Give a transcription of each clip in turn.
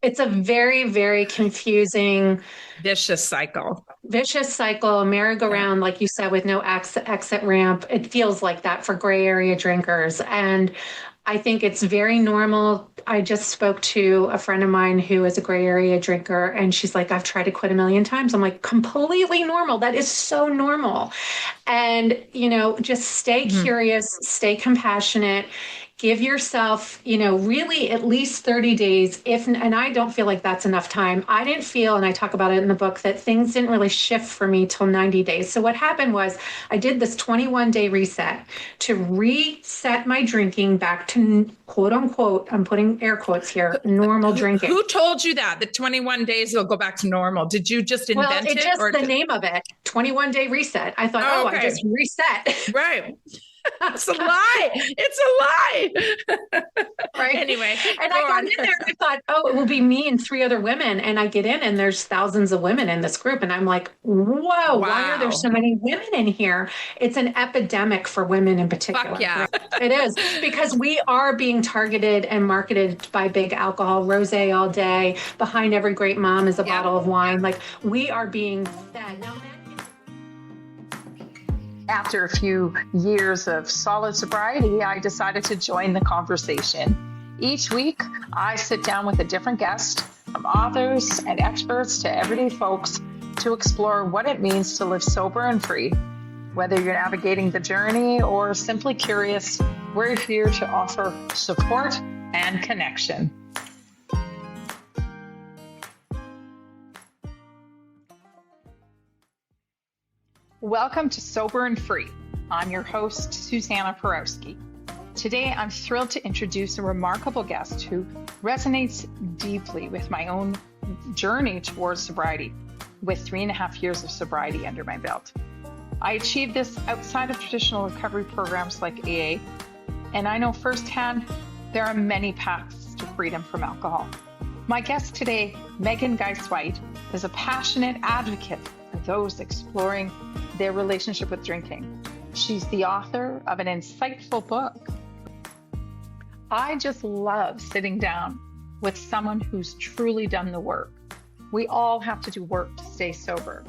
It's a very, very confusing, Vicious cycle. vicious cycle, Yeah. merry-go-round, like you said, with no exit ramp. It feels like that for gray area drinkers. And I think it's very normal. I just spoke to a friend of mine who is a gray area drinker, and she's like, I've tried to quit a million times. I'm like, completely normal. That is so normal. And, just stay Mhm. curious, stay compassionate, give yourself, really at least 30 days. And I don't feel like that's enough time. I didn't feel, and I talk about it in the book, that things didn't really shift for me till 90 days. So what happened was I did this 21-day reset to reset my drinking back to quote unquote, I'm putting air quotes here, normal drinking. Who told you that? The 21 days you'll go back to normal? Did you just Well, invent it it just or? the name of it, 21-day reset. I thought, Oh, oh, I okay. just reset. Right. It's a lie. It's a lie. Right. Anyway, And go I got on. in there and I thought, oh, it will be me and three other women. And I get in and there's thousands of women in this group. And I'm like, whoa, why are there so Wow. many women in here? It's an epidemic for women in Fuck particular. yeah. Right? It is because we are being targeted and marketed by big alcohol, rosé all day. Behind every great mom is a Yep. bottle of wine. Like we are being fed. Now, after a few years of solid sobriety, I decided to join the conversation. Each week, I sit down with a different guest, from authors and experts to everyday folks, to explore what it means to live sober and free. Whether you're navigating the journey or simply curious, we're here to offer support and connection. Welcome to Sober and Free. I'm your host, Susanna Porowski. Today, I'm thrilled to introduce a remarkable guest who resonates deeply with my own journey towards sobriety, with 3.5 years of sobriety under my belt. I achieved this outside of traditional recovery programs like AA, and I know firsthand there are many paths to freedom from alcohol. My guest today, Maegan Geisewite, is a passionate advocate for those exploring their relationship with drinking. She's the author of an insightful book. I just love sitting down with someone who's truly done the work. We all have to do work to stay sober,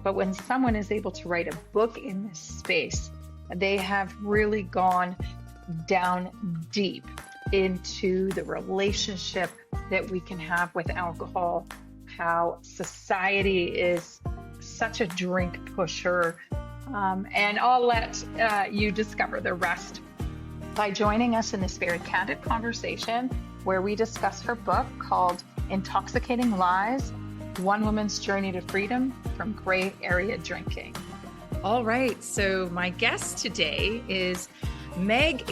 but when someone is able to write a book in this space, they have really gone down deep into the relationship that we can have with alcohol, how society is such a drink pusher, and I'll let you discover the rest by joining us in this very candid conversation where we discuss her book called Intoxicating Lies, One Woman's Journey to Freedom from Gray Area Drinking. All right. So my guest today is Meg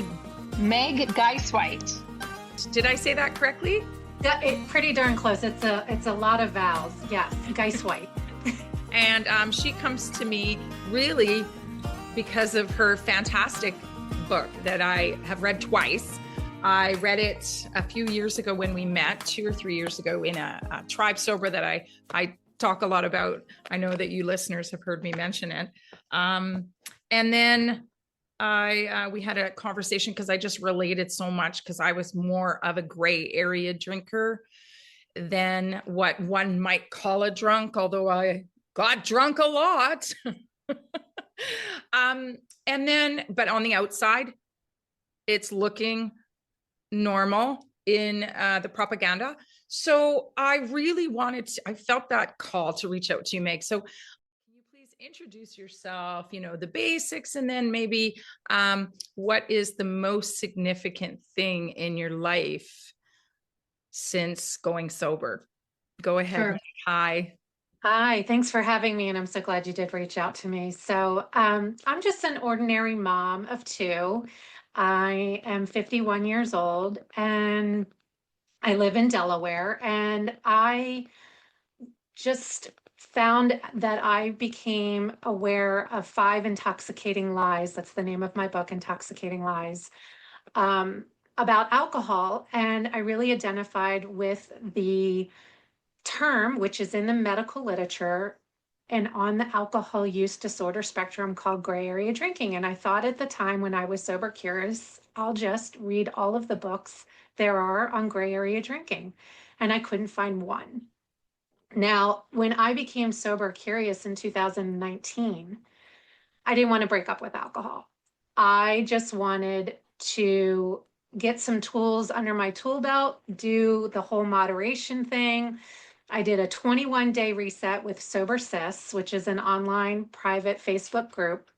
Geisewite. Did I say that correctly? pretty darn close. It's a lot of vowels. Yes, Geisewite. And she comes to me really because of her fantastic book that I have read twice. I read it a few years ago when we met, 2 or 3 years ago, in a Tribe Sober that I talk a lot about. I know that you listeners have heard me mention it. And then we had a conversation because I just related so much because I was more of a gray area drinker than what one might call a drunk, although I got drunk a lot. And then, but on the outside, it's looking normal in the propaganda. So I really I felt that call to reach out to you, Meg. So can you please introduce yourself, the basics, and then maybe what is the most significant thing in your life since going sober? Go ahead. Sure. Hi. Hi, thanks for having me, and I'm so glad you did reach out to me. So, I'm just an ordinary mom of two. I am 51 years old, and I live in Delaware, and I just found that I became aware of 5 intoxicating lies. That's the name of my book, Intoxicating Lies, um, about alcohol. And I really identified with the term, which is in the medical literature and on the alcohol use disorder spectrum, called gray area drinking. And I thought at the time when I was sober curious, I'll just read all of the books there are on gray area drinking, and I couldn't find one. Now, when I became sober curious in 2019, I didn't want to break up with alcohol. I just wanted to get some tools under my tool belt, do the whole moderation thing. I did a 21-day reset with Sober Sis, which is an online private Facebook group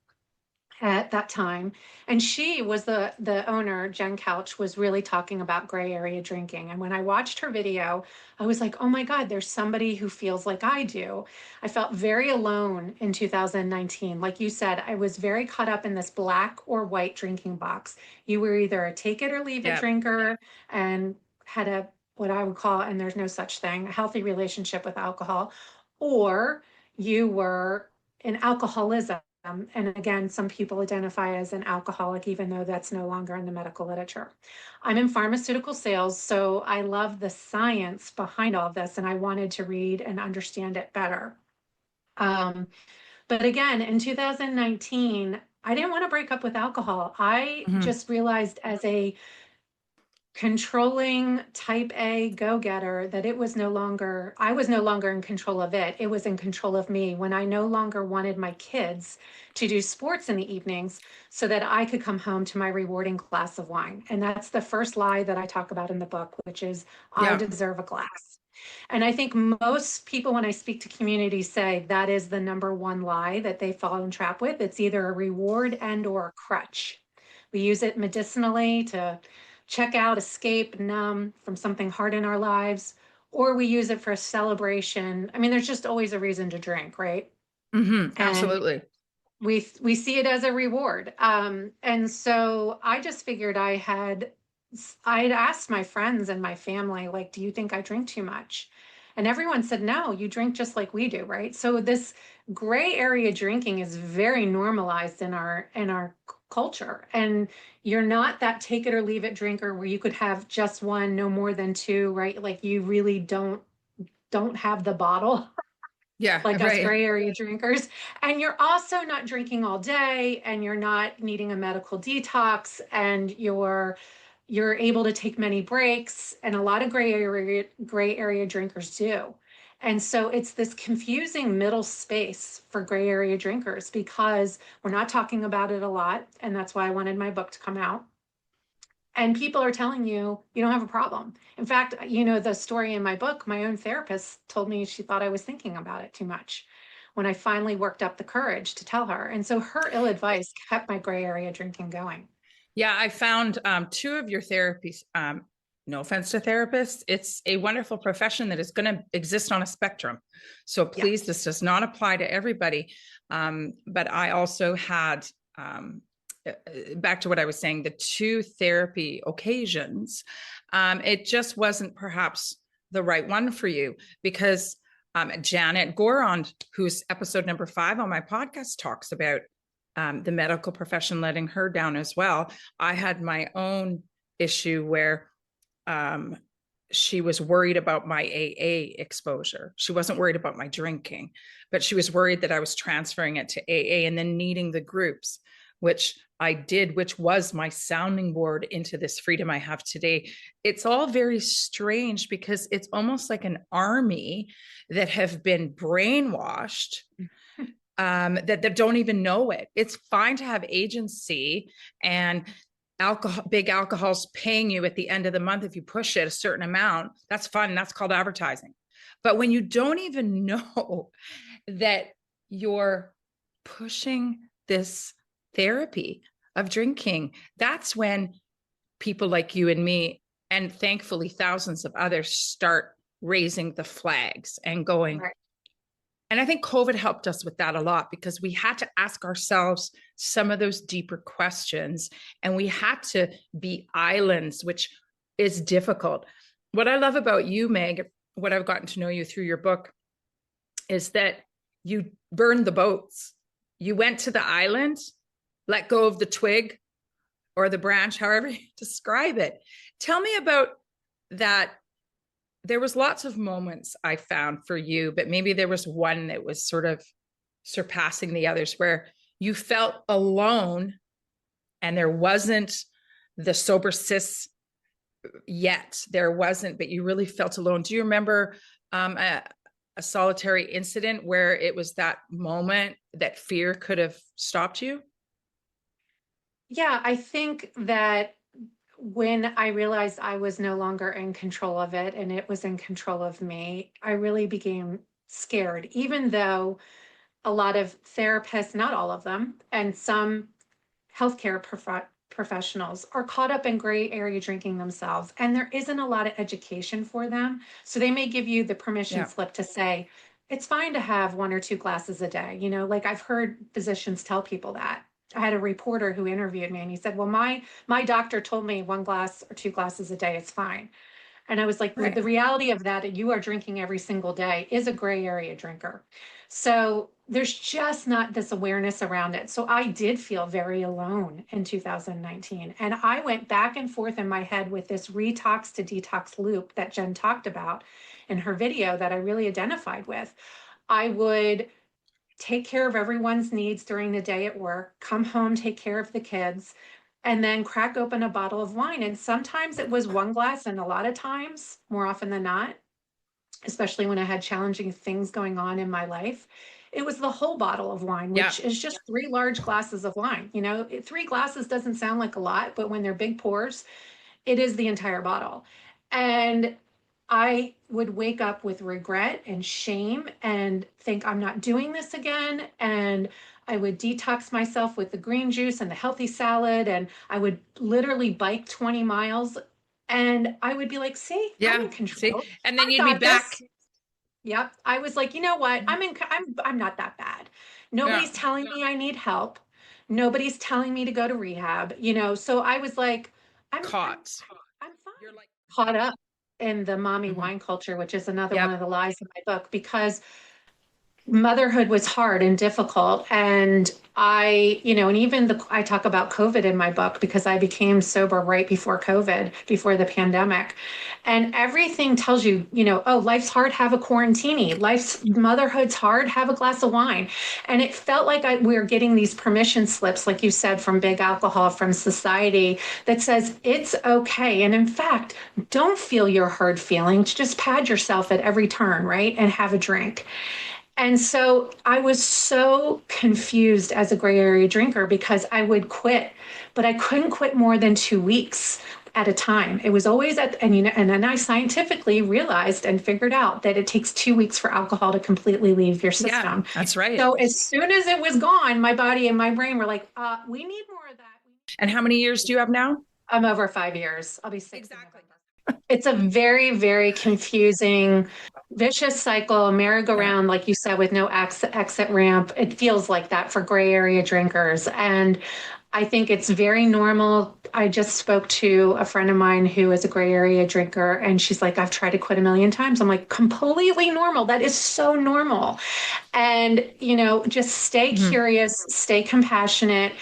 at that time. And she was the owner, Jen Couch, was really talking about gray area drinking. And when I watched her video, I was like, oh my God, there's somebody who feels like I do. I felt very alone in 2019. Like you said, I was very caught up in this black or white drinking box. You were either a take it or leave it Yeah. drinker and had a, what I would call, and there's no such thing, a healthy relationship with alcohol, or you were in alcoholism. And again, some people identify as an alcoholic, even though that's no longer in the medical literature. I'm in pharmaceutical sales, so I love the science behind all of this, and I wanted to read and understand it better. But again, in 2019, I didn't want to break up with alcohol. I just realized as a controlling type A go-getter that I was no longer in control of it. It was in control of me when I no longer wanted my kids to do sports in the evenings so that I could come home to my rewarding glass of wine. And that's the first lie that I talk about in the book, which is I deserve a glass. And I think most people, when I speak to communities, say that is the number one lie that they fall in trap with. It's either a reward and or a crutch. We use it medicinally to check out, escape, numb from something hard in our lives, or we use it for a celebration. I mean, there's just always a reason to drink, right? Absolutely. We see it as a reward. And so I just figured I'd asked my friends and my family, like, do you think I drink too much? And everyone said, no, you drink just like we do, right? So this gray area drinking is very normalized in our culture. And you're not that take it or leave it drinker where you could have just one, no more than two, right? Like you really don't have the bottle. Yeah. Like us Right. gray area drinkers. And you're also not drinking all day, and you're not needing a medical detox, and you're able to take many breaks, and a lot of gray area drinkers do. And so it's this confusing middle space for gray area drinkers because we're not talking about it a lot. And that's why I wanted my book to come out. And people are telling you, you don't have a problem. In fact, the story in my book, my own therapist told me she thought I was thinking about it too much when I finally worked up the courage to tell her. And so her ill advice kept my gray area drinking going. Yeah, I found two of your therapies. No offense to therapists, it's a wonderful profession that is going to exist on a spectrum. So please, this does not apply to everybody. But I also had, back to what I was saying, the two therapy occasions, it just wasn't perhaps the right one for you because Janet Gorond, who's episode number 5 on my podcast, talks about the medical profession letting her down as well. I had my own issue where she was worried about my AA exposure. She wasn't worried about my drinking, but she was worried that I was transferring it to AA and then needing the groups, which I did, which was my sounding board into this freedom I have today. It's all very strange because it's almost like an army that have been brainwashed that don't even know it. It's fine to have agency and big alcohol's paying you at the end of the month if you push it a certain amount. That's fun. That's called advertising. But when you don't even know that you're pushing this therapy of drinking, that's when people like you and me, and thankfully thousands of others, start raising the flags and going, right. And I think COVID helped us with that a lot because we had to ask ourselves some of those deeper questions and we had to be islands, which is difficult. What I love about you, Meg, what I've gotten to know you through your book is that you burned the boats. You went to the island, let go of the twig or the branch, however you describe it. Tell me about that. There was lots of moments I found for you, but maybe there was one that was sort of surpassing the others where you felt alone and there wasn't the sober sis yet. There wasn't, but you really felt alone. Do you remember a solitary incident where it was that moment that fear could have stopped you? Yeah, I think that when I realized I was no longer in control of it and it was in control of me, I really became scared, even though a lot of therapists, not all of them, and some healthcare professionals are caught up in gray area drinking themselves, and there isn't a lot of education for them. So they may give you the permission Yeah. slip to say, it's fine to have 1 or 2 glasses a day. Like I've heard physicians tell people that. I had a reporter who interviewed me and he said, well, my doctor told me 1 glass or 2 glasses a day, it's fine. And I was like, well, Right. the reality of that, you are drinking every single day, is a gray area drinker. So there's just not this awareness around it. So I did feel very alone in 2019. And I went back and forth in my head with this retox to detox loop that Jen talked about in her video that I really identified with. I would take care of everyone's needs during the day at work, come home, take care of the kids, and then crack open a bottle of wine. And sometimes it was 1 glass, and a lot of times, more often than not, especially when I had challenging things going on in my life, it was the whole bottle of wine, Yeah. which is just 3 large glasses of wine. 3 glasses doesn't sound like a lot, but when they're big pours, it is the entire bottle. And I would wake up with regret and shame and think I'm not doing this again. And I would detox myself with the green juice and the healthy salad. And I would literally bike 20 miles. And I would be like, see, I'm Yeah. in See, control. and then I you'd be got back. this. Yep. I was like, you know what? I'm not that bad. Yeah. Nobody's telling me I need help. Nobody's telling me to go to rehab, so I was like, Caught. I'm fine. You're like, Caught up in the mommy mhm. wine culture, which is another one Yep. of the lies in my book, because motherhood was hard and difficult. And and even I talk about COVID in my book because I became sober right before COVID, before the pandemic. And everything tells you, oh, life's hard, have a quarantini. Motherhood's hard, have a glass of wine. And it felt like we were getting these permission slips, like you said, from big alcohol, from society that says it's okay. And in fact, don't feel your hard feelings, just pad yourself at every turn, right? And have a drink. And so I was so confused as a gray area drinker because I would quit, but I couldn't quit more than 2 weeks at a time. It was always and then I scientifically realized and figured out that it takes 2 weeks for alcohol to completely leave your Yeah, system. that's right. So as soon as it was gone, my body and my brain were like, we need more of that. And how many years do you have now? I'm over 5 years. I'll be 6 in Exactly. November. It's a very, very confusing, vicious cycle, merry-go-round, like you said, with no exit ramp. It feels like that for gray area drinkers. And I think it's very normal. I just spoke to a friend of mine who is a gray area drinker, and she's like, I've tried to quit a million times. I'm like, completely normal. That is so normal. And, just stay curious, stay compassionate,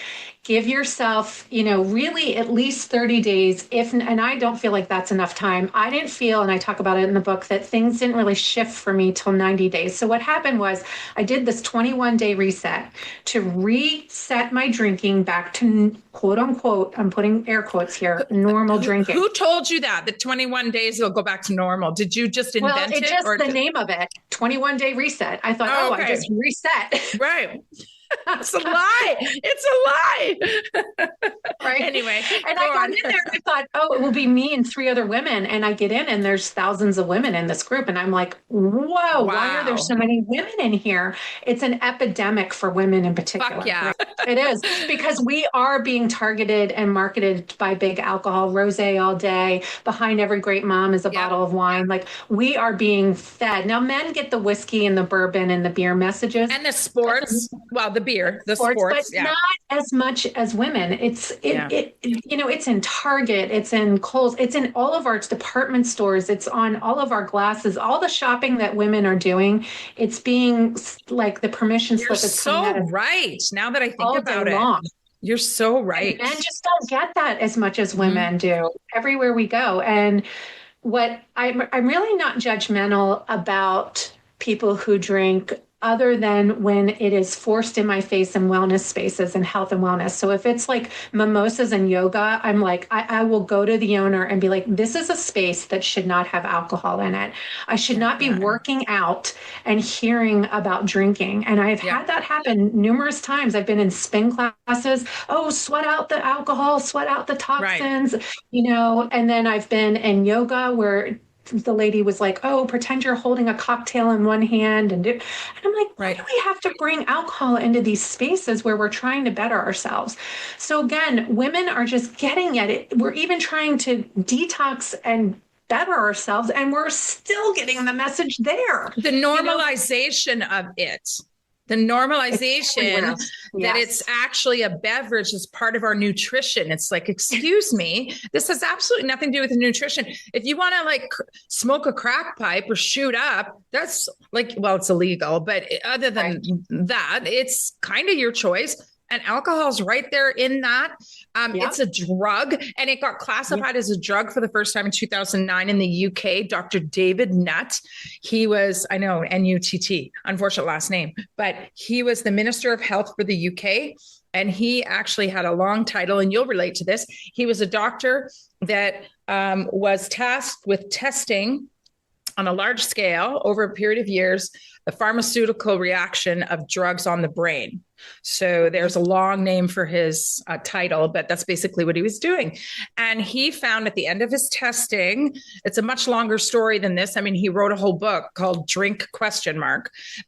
give yourself, really at least 30 days. And I don't feel like that's enough time. I didn't feel, and I talk about it in the book, that things didn't really shift for me till 90 days. So what happened was I did this 21-day reset to reset my drinking back to quote unquote, I'm putting air quotes here, normal drinking. Who told you that? The 21 days will go back to normal. Did you just invent it? Just the name of it, 21-day reset. I thought, okay. I just reset. Right. It's a lie. It's a lie. Right. Anyway. And I got in there and I thought, oh, it will be me and 3 other women. And I get in and there's thousands of women in this group. And I'm like, whoa, why are there so many women in here? It's an epidemic for women in particular. Fuck yeah. Right? It is, because we are being targeted and marketed by big alcohol, rosé all day. Behind every great mom is a bottle of wine. Like, we are being fed. Now, men get the whiskey and the bourbon and the beer messages. And the sports. Well, the beer, the sports, but not as much as women. It's in Target, it's in Kohl's, it's in all of our department stores, it's on all of our glasses, all the shopping that women are doing. It's being like the permission slip is coming out of right. Now that I think about it, long. You're so right. And men just don't get that as much as women do everywhere we go. And what I'm really not judgmental about people who drink other than when it is forced in my face in wellness spaces and health and wellness. So if it's like mimosas and yoga, I'm like, I will go to the owner and be like, this is a space that should not have alcohol in it. I should not be working out and hearing about drinking. And I've had that happen numerous times. I've been in spin classes. Oh, sweat out the alcohol, sweat out the toxins, and then I've been in yoga where the lady was like, oh, pretend you're holding a cocktail in one hand. And I'm like, why do we have to bring alcohol into these spaces where we're trying to better ourselves? So again, women are just getting at it. We're even trying to detox and better ourselves, and we're still getting the message there. The normalization of it. The normalization that it's actually a beverage as part of our nutrition. It's like, excuse me, this has absolutely nothing to do with the nutrition. If you want to like smoke a crack pipe or shoot up, that's like, well, it's illegal. But other than that, it's kind of your choice. And alcohol's right there in that. It's a drug, and it got classified as a drug for the first time in 2009 in the UK. Dr. David Nutt, he was, I know, N-U-T-T, unfortunate last name, but he was the Minister of Health for the UK. And he actually had a long title, and you'll relate to this. He was a doctor that was tasked with testing on a large scale over a period of years, the pharmaceutical reaction of drugs on the brain. So there's a long name for his title, but that's basically what he was doing. And he found at the end of his testing, it's a much longer story than this. I mean, he wrote a whole book called Drink ?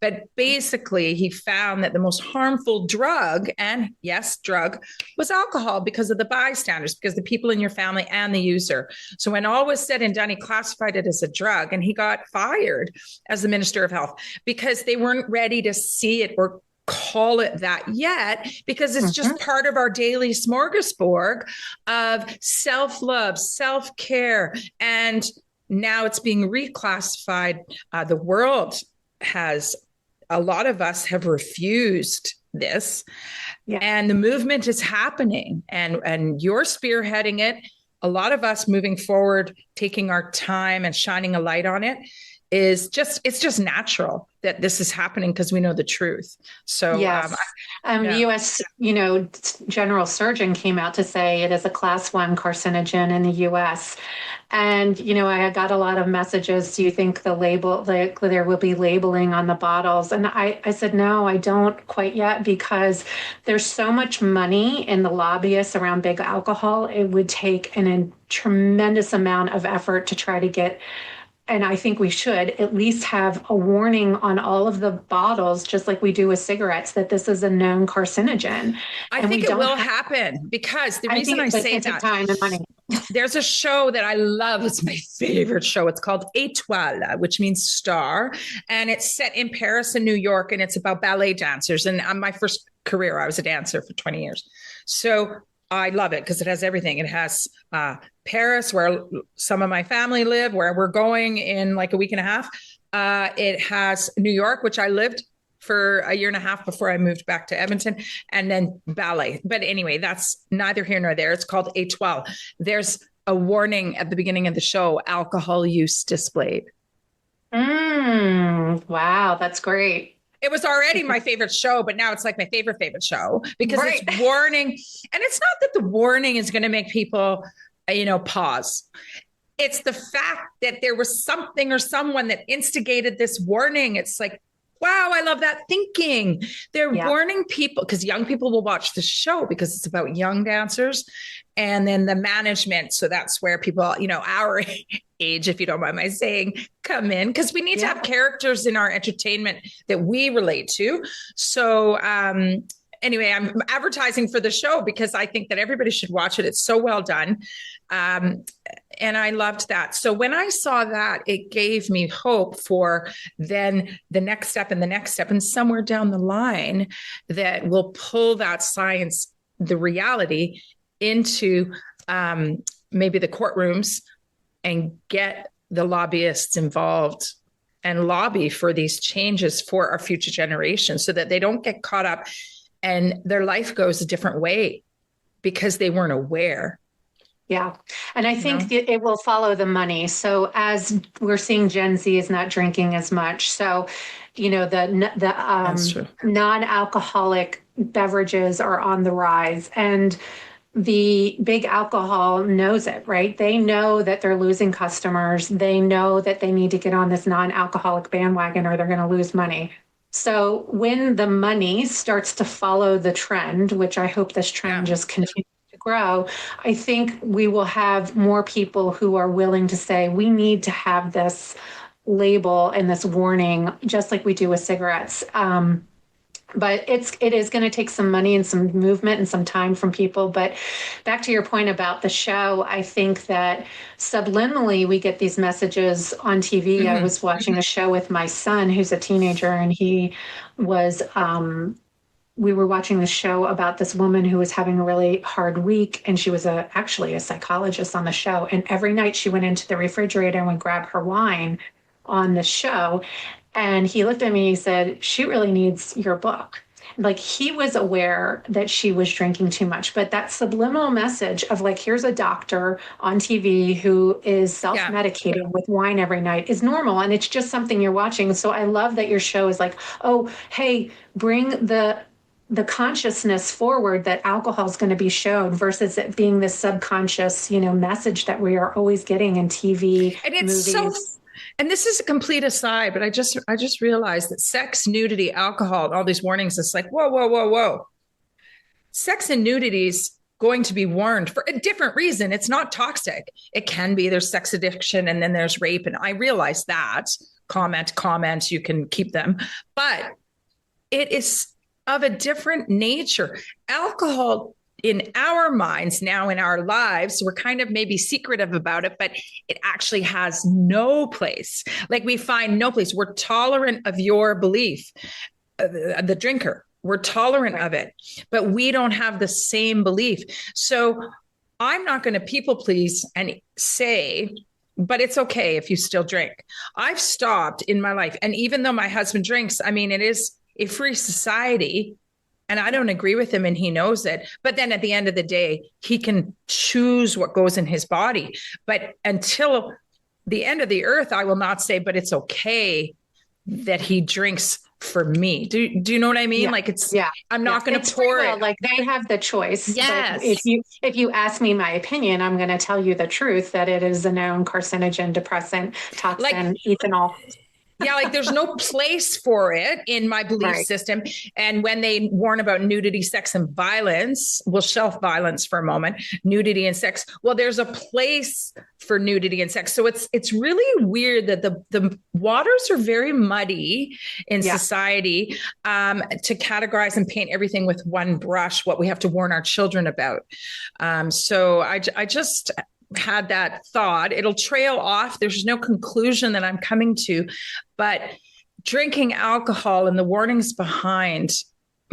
But basically he found that the most harmful drug, and yes, drug, was alcohol because of the bystanders, because the people in your family and the user. So when all was said and done, he classified it as a drug, and he got fired as the Minister of Health because they weren't ready to see it or call it that yet, because it's just part of our daily smorgasbord of self-love, self-care. And now it's being reclassified. The world has, a lot of us have refused this, and the movement is happening, and you're spearheading it. A lot of us moving forward, taking our time and shining a light on it, it's just natural that this is happening because we know the truth. So the U.S. General Surgeon came out to say it is a class 1 carcinogen in the U.S. And I got a lot of messages. Do you think the label, like there will be labeling on the bottles? And I said no, I don't quite yet, because there's so much money in the lobbyists around big alcohol. It would take a tremendous amount of effort to try to get. And I think we should at least have a warning on all of the bottles, just like we do with cigarettes, that this is a known carcinogen. I think it will happen, because the reason I say that, time and money. There's a show that I love. It's my favorite show. It's called Étoile, which means star. And it's set in Paris and New York. And it's about ballet dancers. And on my first career, I was a dancer for 20 years. So I love it because it has everything. It has Paris, where some of my family live, where we're going in like a week and a half. It has New York, which I lived for a year and a half before I moved back to Edmonton, and then ballet. But anyway, that's neither here nor there. It's called Étoile. There's a warning at the beginning of the show, alcohol use displayed. Wow, that's great. It was already my favorite show, but now it's like my favorite show, because it's warning. And it's not that the warning is going to make people, pause. It's the fact that there was something or someone that instigated this warning. It's like, wow, I love that thinking. They're warning people, because young people will watch the show because it's about young dancers, and then the management. So that's where people, our age, if you don't mind my saying, come in, because we need to have characters in our entertainment that we relate to. So anyway, I'm advertising for the show because I think that everybody should watch it. It's so well done. And I loved that. So when I saw that, it gave me hope for then the next step and the next step, and somewhere down the line that will pull that science, the reality, into maybe the courtrooms and get the lobbyists involved and lobby for these changes for our future generations, so that they don't get caught up and their life goes a different way because they weren't aware. Yeah. And I you know? think it will follow the money. So as we're seeing Gen Z is not drinking as much. So, That's true. non-alcoholic beverages are on the rise, and the big alcohol knows it, right? They know that they're losing customers. They know that they need to get on this non-alcoholic bandwagon or they're going to lose money. So when the money starts to follow the trend, which I hope this trend just continues to grow, I think we will have more people who are willing to say, we need to have this label and this warning, just like we do with cigarettes. But it is going to take some money and some movement and some time from people. But back to your point about the show, I think that subliminally we get these messages on TV. Mm-hmm. I was watching a show with my son, who's a teenager, and he was we were watching the show about this woman who was having a really hard week, and she was actually a psychologist on the show. And every night she went into the refrigerator and would grab her wine on the show. And he looked at me and he said, she really needs your book. Like, he was aware that she was drinking too much, but that subliminal message of like, here's a doctor on TV who is self-medicating with wine every night is normal. And it's just something you're watching. So I love that your show is like, oh, hey, bring the consciousness forward that alcohol is going to be shown versus it being this subconscious, message that we are always getting in TV, and it's movies. And this is a complete aside, but I just realized that sex, nudity, alcohol, all these warnings, it's like, whoa, whoa, whoa, whoa. Sex and nudity is going to be warned for a different reason. It's not toxic. It can be. There's sex addiction and then there's rape. And I realize that. Comment, you can keep them. But it is of a different nature. Alcohol, in our minds now, in our lives, we're kind of maybe secretive about it, but it actually has no place. Like, we find no place. We're tolerant of your belief, the drinker. We're tolerant of it, but we don't have the same belief. So I'm not going to people please and say, but it's okay if you still drink. I've stopped in my life. And even though my husband drinks, I mean, it is a free society. And I don't agree with him, and he knows it. But then at the end of the day, he can choose what goes in his body. But until the end of the earth, I will not say, but it's okay that he drinks for me. Do you know what I mean? Like, I'm not going to pour it. Like, they have the choice. Yes. If you ask me my opinion, I'm going to tell you the truth that it is a known carcinogen, depressant, toxin, ethanol. Yeah, like, there's no place for it in my belief system. And when they warn about nudity, sex, and violence, we'll shelf violence for a moment, nudity and sex. Well, there's a place for nudity and sex. So it's really weird that the waters are very muddy in society to categorize and paint everything with one brush, what we have to warn our children about. So I just had that thought. It'll trail off. There's no conclusion that I'm coming to, but drinking alcohol and the warnings behind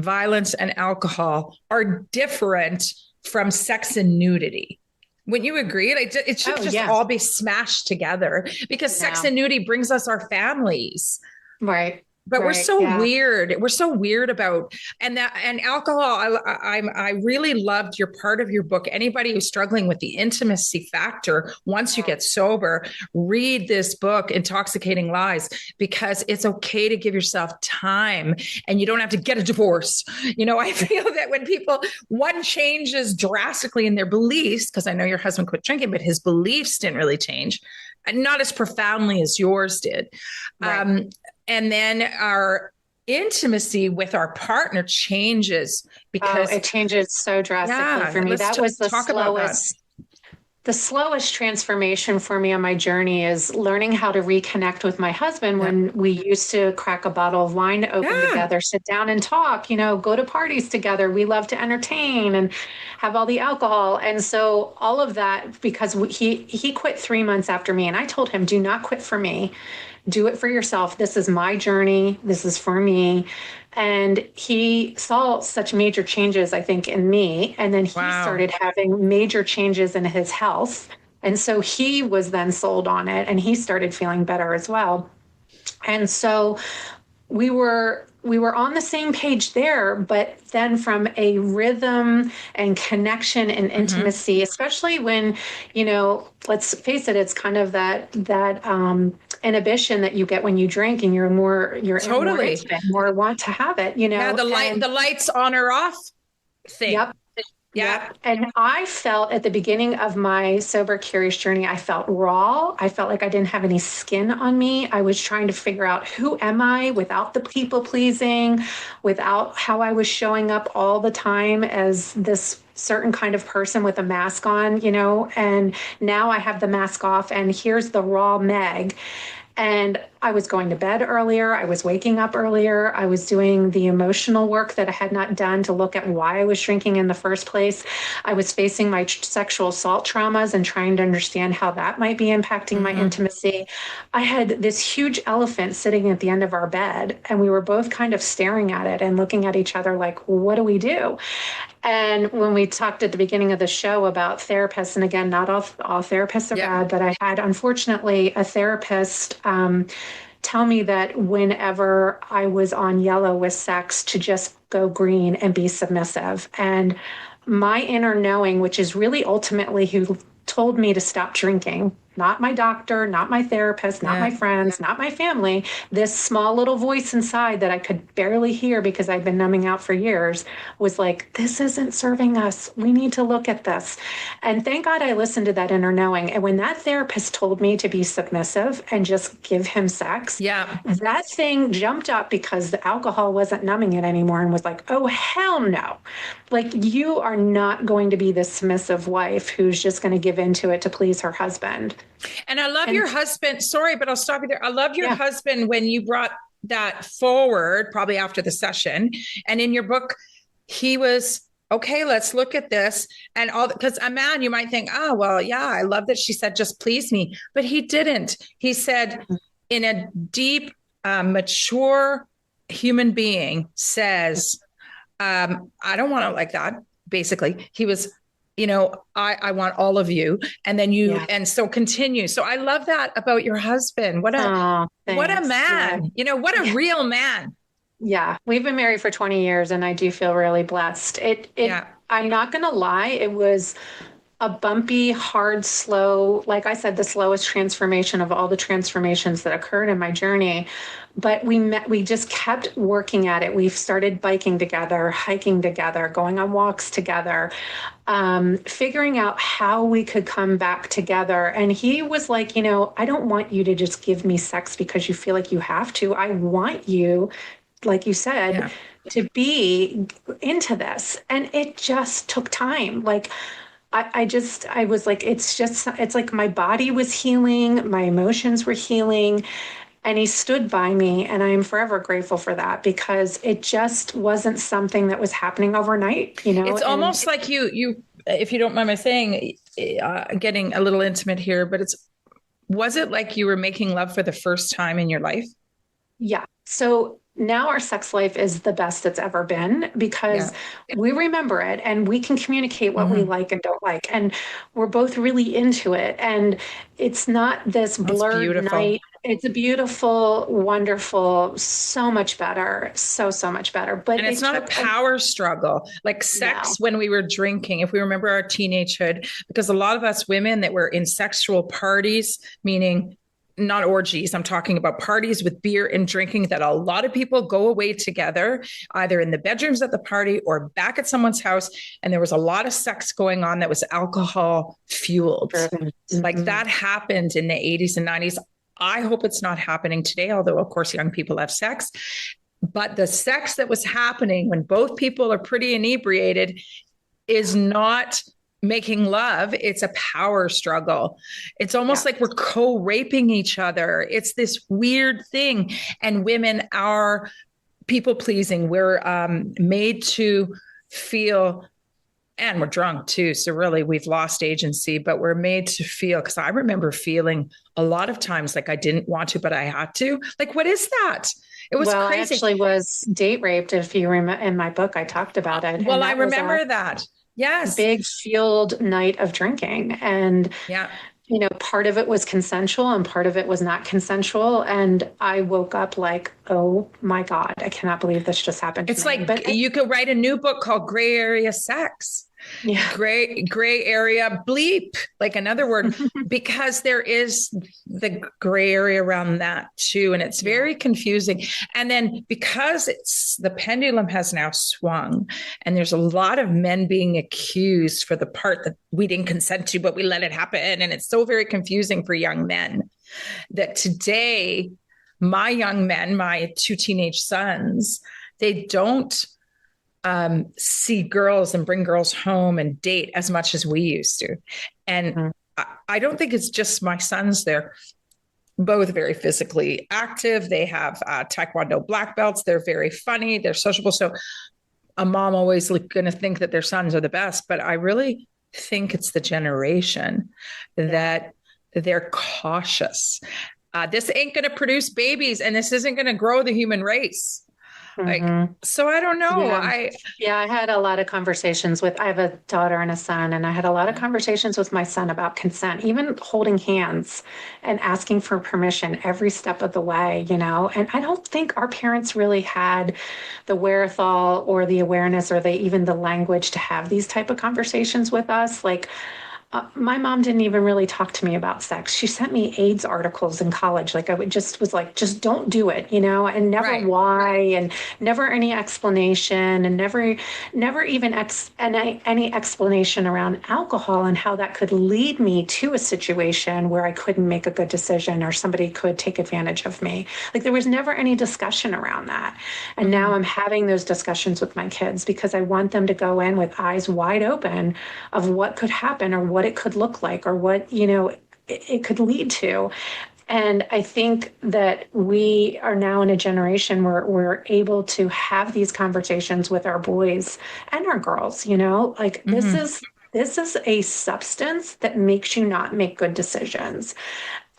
violence and alcohol are different from sex and nudity. Wouldn't you agree? It should all be smashed together, because sex and nudity brings us our families. Right. But we're so weird. We're so weird about, and alcohol. I really loved your part of your book. Anybody who's struggling with the intimacy factor, once you get sober, read this book, Intoxicating Lies, because it's okay to give yourself time, and you don't have to get a divorce. I feel that when one changes drastically in their beliefs, because I know your husband quit drinking, but his beliefs didn't really change, and not as profoundly as yours did. Right. And then our intimacy with our partner changes, because it changes so drastically for me. That was the slowest transformation for me on my journey, is learning how to reconnect with my husband when we used to crack a bottle of wine open together, sit down and talk, go to parties together. We love to entertain and have all the alcohol. And so all of that, because he quit 3 months after me, and I told him, do not quit for me. Do it for yourself. This is my journey. This is for me. And he saw such major changes, I think, in me. And then he started having major changes in his health. And so he was then sold on it, and he started feeling better as well. And so we were we were on the same page there, but then from a rhythm and connection and intimacy, especially when, let's face it, it's kind of that inhibition that you get when you drink, and you're more intimate, more want to have it, Yeah, the lights on or off thing. Yep. Yeah. Yep. And I felt at the beginning of my sober, curious journey, I felt raw. I felt like I didn't have any skin on me. I was trying to figure out, who am I without the people pleasing, without how I was showing up all the time as this certain kind of person with a mask on, and now I have the mask off, and here's the raw Meg. And I was going to bed earlier. I was waking up earlier. I was doing the emotional work that I had not done to look at why I was drinking in the first place. I was facing my sexual assault traumas and trying to understand how that might be impacting my intimacy. I had this huge elephant sitting at the end of our bed, and we were both kind of staring at it and looking at each other like, what do we do? And when we talked at the beginning of the show about therapists, and again, not all therapists are bad, but I had, unfortunately, a therapist tell me that whenever I was on yellow with sex, to just go green and be submissive. And my inner knowing, which is really ultimately who told me to stop drinking, not my doctor, not my therapist, not my friends, not my family, this small little voice inside that I could barely hear because I'd been numbing out for years, was like, this isn't serving us. We need to look at this. And thank God I listened to that inner knowing. And when that therapist told me to be submissive and just give him sex, that thing jumped up because the alcohol wasn't numbing it anymore, and was like, oh, hell no. Like, you are not going to be the submissive wife who's just going to give into it to please her husband. And I love your husband. Sorry, but I'll stop you there. I love your husband when you brought that forward, probably after the session. And in your book, he was, okay, let's look at this. And all, because a man, you might think, oh, well, yeah, I love that she said, just please me. But he didn't. He said, in a deep, mature human being says, I don't want it like that. Basically, he was, I want all of you. And then and so continue. So I love that about your husband. What a man, what a real man. Yeah. We've been married for 20 years, and I do feel really blessed. I'm not going to lie. It was a bumpy, hard, slow, like I said, the slowest transformation of all the transformations that occurred in my journey. But we just kept working at it. We've started biking together, hiking together, going on walks together, figuring out how we could come back together. And he was like, I don't want you to just give me sex because you feel like you have to. I want you, like you said, to be into this. And it just took time. Like, I was like, it's like my body was healing, my emotions were healing, and he stood by me. And I am forever grateful for that, because it just wasn't something that was happening overnight, It's almost like you, if you don't mind my saying, getting a little intimate here, but was it like you were making love for the first time in your life? Yeah. So now our sex life is the best it's ever been, because we remember it and we can communicate what we like and don't like. And we're both really into it. And it's not this blurred night. It's a beautiful, wonderful, so much better. So much better. But it's not a power struggle like sex when we were drinking, if we remember our teenagehood, because a lot of us women that were in sexual parties, meaning not orgies, I'm talking about parties with beer and drinking, that a lot of people go away together, either in the bedrooms at the party or back at someone's house. And there was a lot of sex going on that was alcohol fueled. Like that happened in the 80s and 90s. I hope it's not happening today, although of course young people have sex. But the sex that was happening when both people are pretty inebriated is not making love. It's a power struggle. It's almost like we're co-raping each other. It's this weird thing. And women are people pleasing. We're made to feel, and we're drunk too. So really we've lost agency, but we're made to feel, because I remember feeling a lot of times like I didn't want to, but I had to. Like, what is that? It was crazy. I actually was date raped. If you remember, in my book, I talked about it. Well, I remember that. Yes. Big fueled night of drinking. And part of it was consensual and part of it was not consensual. And I woke up like, oh my God, I cannot believe this just happened to It's me. like you could write a new book called Gray Area Sex. Yeah. Gray area bleep, like another word, because there is the gray area around that too. And it's very confusing. And then because the pendulum has now swung and there's a lot of men being accused for the part that we didn't consent to, but we let it happen. And it's so very confusing for young men that today, my young men, my 2 teenage sons, they don't see girls and bring girls home and date as much as we used to. And I don't think it's just my sons. They're both very physically active. They have Taekwondo black belts. They're very funny. They're sociable. So a mom always going to think that their sons are the best. But I really think it's the generation that they're cautious. This ain't going to produce babies, and this isn't going to grow the human race. So I don't know. I had a lot of conversations I have a daughter and a son, and I had a lot of conversations with my son about consent, even holding hands and asking for permission every step of the way, and I don't think our parents really had the wherewithal or the awareness or even the language to have these type of conversations with us. Like, my mom didn't even really talk to me about sex. She sent me AIDS articles in college. Like, was like, just don't do it, and never why, and never any explanation, and never even any explanation around alcohol and how that could lead me to a situation where I couldn't make a good decision or somebody could take advantage of me. Like, there was never any discussion around that. And now I'm having those discussions with my kids because I want them to go in with eyes wide open of what could happen or what it could look like or what, it could lead to. And I think that we are now in a generation where we're able to have these conversations with our boys and our girls, like this is a substance that makes you not make good decisions.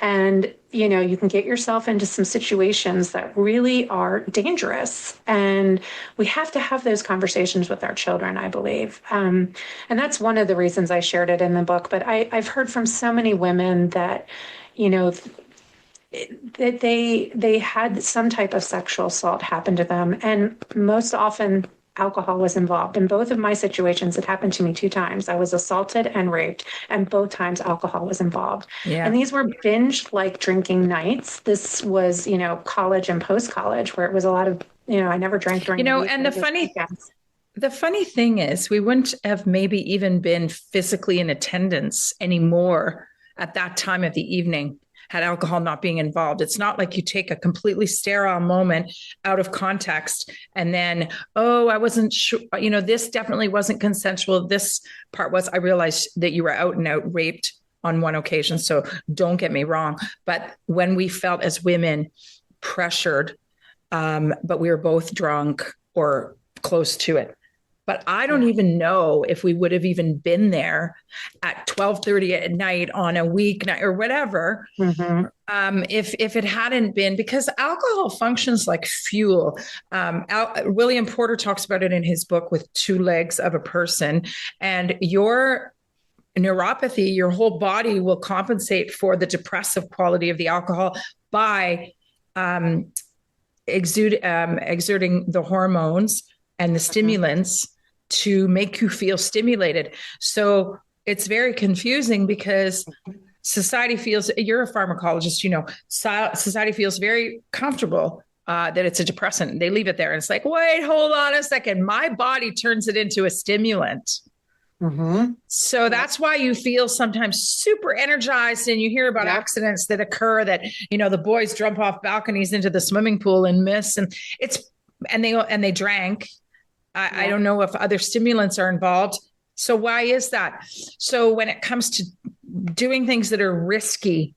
And, you can get yourself into some situations that really are dangerous. And we have to have those conversations with our children, I believe. And that's one of the reasons I shared it in the book. But I've heard from so many women that, that they had some type of sexual assault happen to them. And most often, alcohol was involved. In both of my situations, it happened to me 2 times. I was assaulted and raped, and both times alcohol was involved. Yeah. And these were binge like drinking nights. This was, college and post-college where it was a lot of, I never drank during the week, and the funny thing is we wouldn't have maybe even been physically in attendance anymore at that time of the evening had alcohol not being involved. It's not like you take a completely sterile moment out of context and then, I wasn't sure, this definitely wasn't consensual. This part was, I realized that you were out and out raped on one occasion. So don't get me wrong. But when we felt as women pressured, but we were both drunk or close to it. But I don't even know if we would have even been there at 12:30 at night on a weeknight or whatever, if it hadn't been, because alcohol functions like fuel. William Porter talks about it in his book With 2 Legs of a Person. And your neuropathy, your whole body will compensate for the depressive quality of the alcohol by exerting the hormones and the stimulants to make you feel stimulated. So it's very confusing because society feels, you're a pharmacologist, society feels very comfortable that it's a depressant. They leave it there. And it's like, wait, hold on a second. My body turns it into a stimulant. So that's why you feel sometimes super energized, and you hear about accidents that occur that, the boys jump off balconies into the swimming pool and miss, and they drank. I don't know if other stimulants are involved. So why is that? So when it comes to doing things that are risky,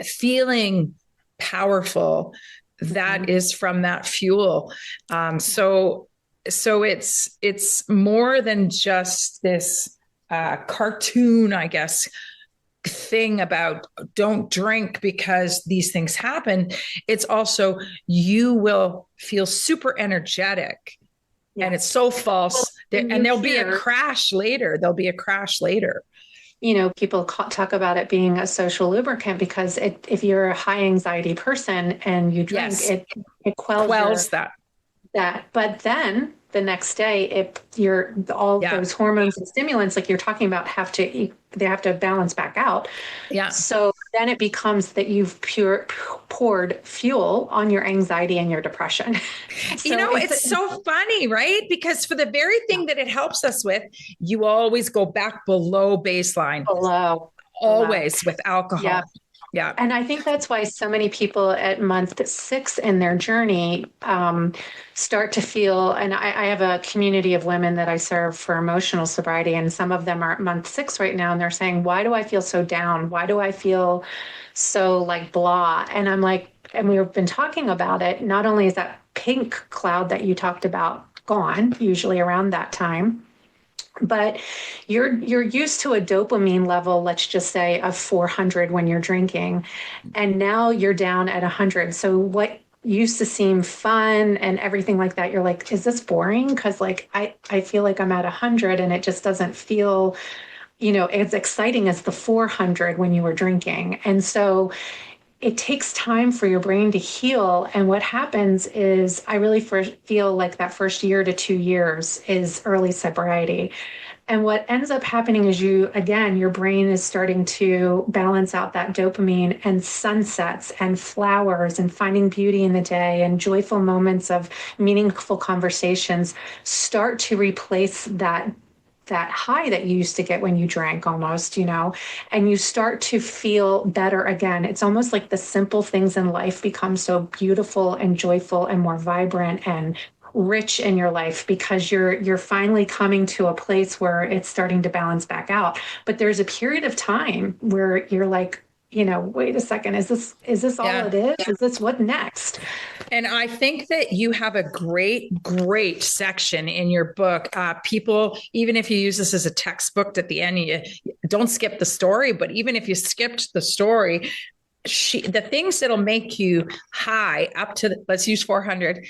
feeling powerful, that is from that fuel. So it's more than just this cartoon, I guess, thing about don't drink because these things happen. It's also, you will feel super energetic. And it's so false. And there'll be a crash later. people talk about it being a social lubricant because if you're a high anxiety person and you drink, Yes. it quells Quells that. that. But then the next day, all Yeah. those hormones and stimulants, like you're talking about, they have to balance back out. Yeah. So then it becomes that you've poured fuel on your anxiety and your depression. So it's so funny, right? Because for the very thing that it helps us with, you always go back below baseline. Always with alcohol. Yeah. Yeah. And I think that's why so many people at month 6 in their journey start to feel, and I have a community of women that I serve for emotional sobriety, and some of them are at month 6 right now, and they're saying, why do I feel so down? Why do I feel so like blah? And I'm like, and we've been talking about it. Not only is that pink cloud that you talked about gone, usually around that time, but you're used to a dopamine level, let's just say, of 400 when you're drinking, and now you're down at 100. So what used to seem fun and everything like that, you're like, is this boring? Because like I feel like I'm at 100 and it just doesn't feel as exciting as the 400 when you were drinking. And so it takes time for your brain to heal. And what happens is I really feel like that first year to 2 years is early sobriety. And what ends up happening is your brain is starting to balance out that dopamine, and sunsets and flowers and finding beauty in the day and joyful moments of meaningful conversations start to replace that high that you used to get when you drank almost, and you start to feel better again. It's almost like the simple things in life become so beautiful and joyful and more vibrant and rich in your life because you're finally coming to a place where it's starting to balance back out. But there's a period of time where you're like, wait a second, is this all it is? Is this what next? And I think that you have a great section in your book. People, even if you use this as a textbook at the end, you don't skip the story. But even if you skipped the story, the things that'll make you high up to, let's use 400,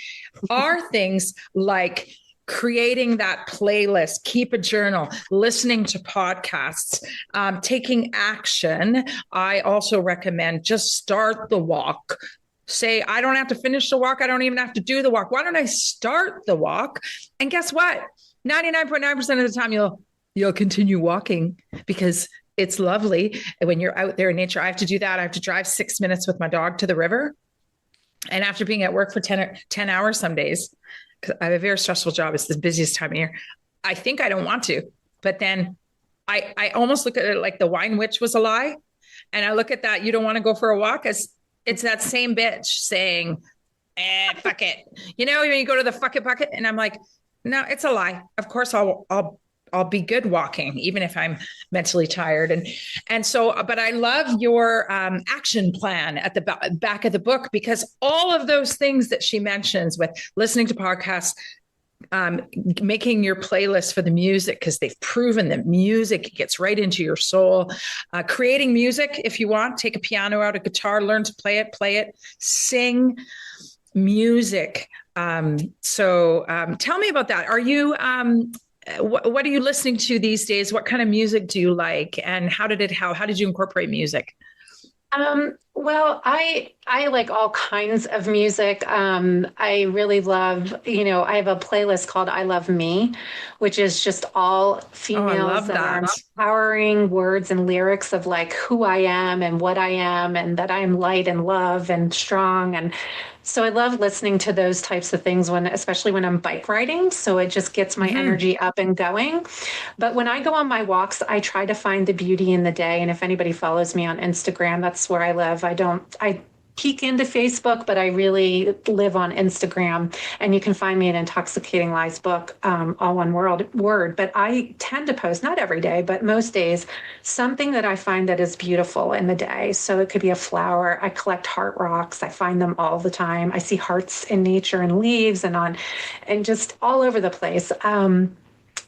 are things like creating that playlist, keep a journal, listening to podcasts, taking action. I also recommend just start the walk. Say, I don't have to finish the walk. I don't even have to do the walk. Why don't I start the walk? And guess what? 99.9% of the time you'll continue walking because it's lovely when you're out there in nature. I have to do that. I have to drive 6 minutes with my dog to the river. And after being at work for 10 hours some days, because I have a very stressful job, it's the busiest time of year, I think I don't want to. But then I almost look at it like the wine witch was a lie. And I look at that, you don't want to go for a walk, as it's that same bitch saying, fuck it. When you go to the fuck it bucket, and I'm like, no, it's a lie. Of course I'll be good walking, even if I'm mentally tired. And so, but I love your action plan at the back of the book, because all of those things that she mentions with listening to podcasts, making your playlist for the music, because they've proven that music gets right into your soul, creating music. If you want, take a piano out, a guitar, learn to play it, sing music. So tell me about that. Are you, what are you listening to these days? What kind of music do you like? And how did you incorporate music? Well, I like all kinds of music. I really love, I have a playlist called I Love Me, which is just all females that are empowering words and lyrics of like who I am and what I am and that I'm light and love and strong. And so I love listening to those types of things especially when I'm bike riding. So it just gets my energy up and going. But when I go on my walks, I try to find the beauty in the day. And if anybody follows me on Instagram, that's where I live. I peek into Facebook, but I really live on Instagram. And you can find me at Intoxicating Lies book, all one word. But I tend to post, not every day, but most days, something that I find that is beautiful in the day. So it could be a flower. I collect heart rocks. I find them all the time. I see hearts in nature and leaves and just all over the place.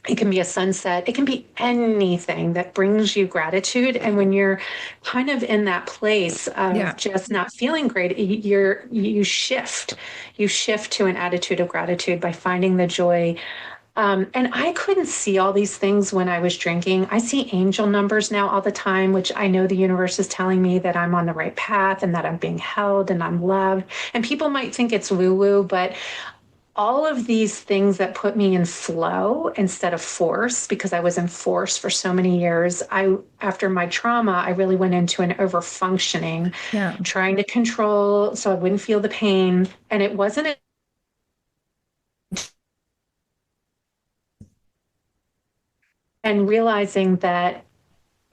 It can be a sunset. It can be anything that brings you gratitude. And when you're kind of in that place of just not feeling great, you shift to an attitude of gratitude by finding the joy And I couldn't see all these things when I was drinking. I see angel numbers now all the time, which I know the universe is telling me that I'm on the right path and that I'm being held and I'm loved. And people might think it's woo woo, but all of these things that put me in flow instead of force, because I was in force for so many years. After my trauma, I really went into an over functioning, trying to control so I wouldn't feel the pain. And it wasn't and realizing that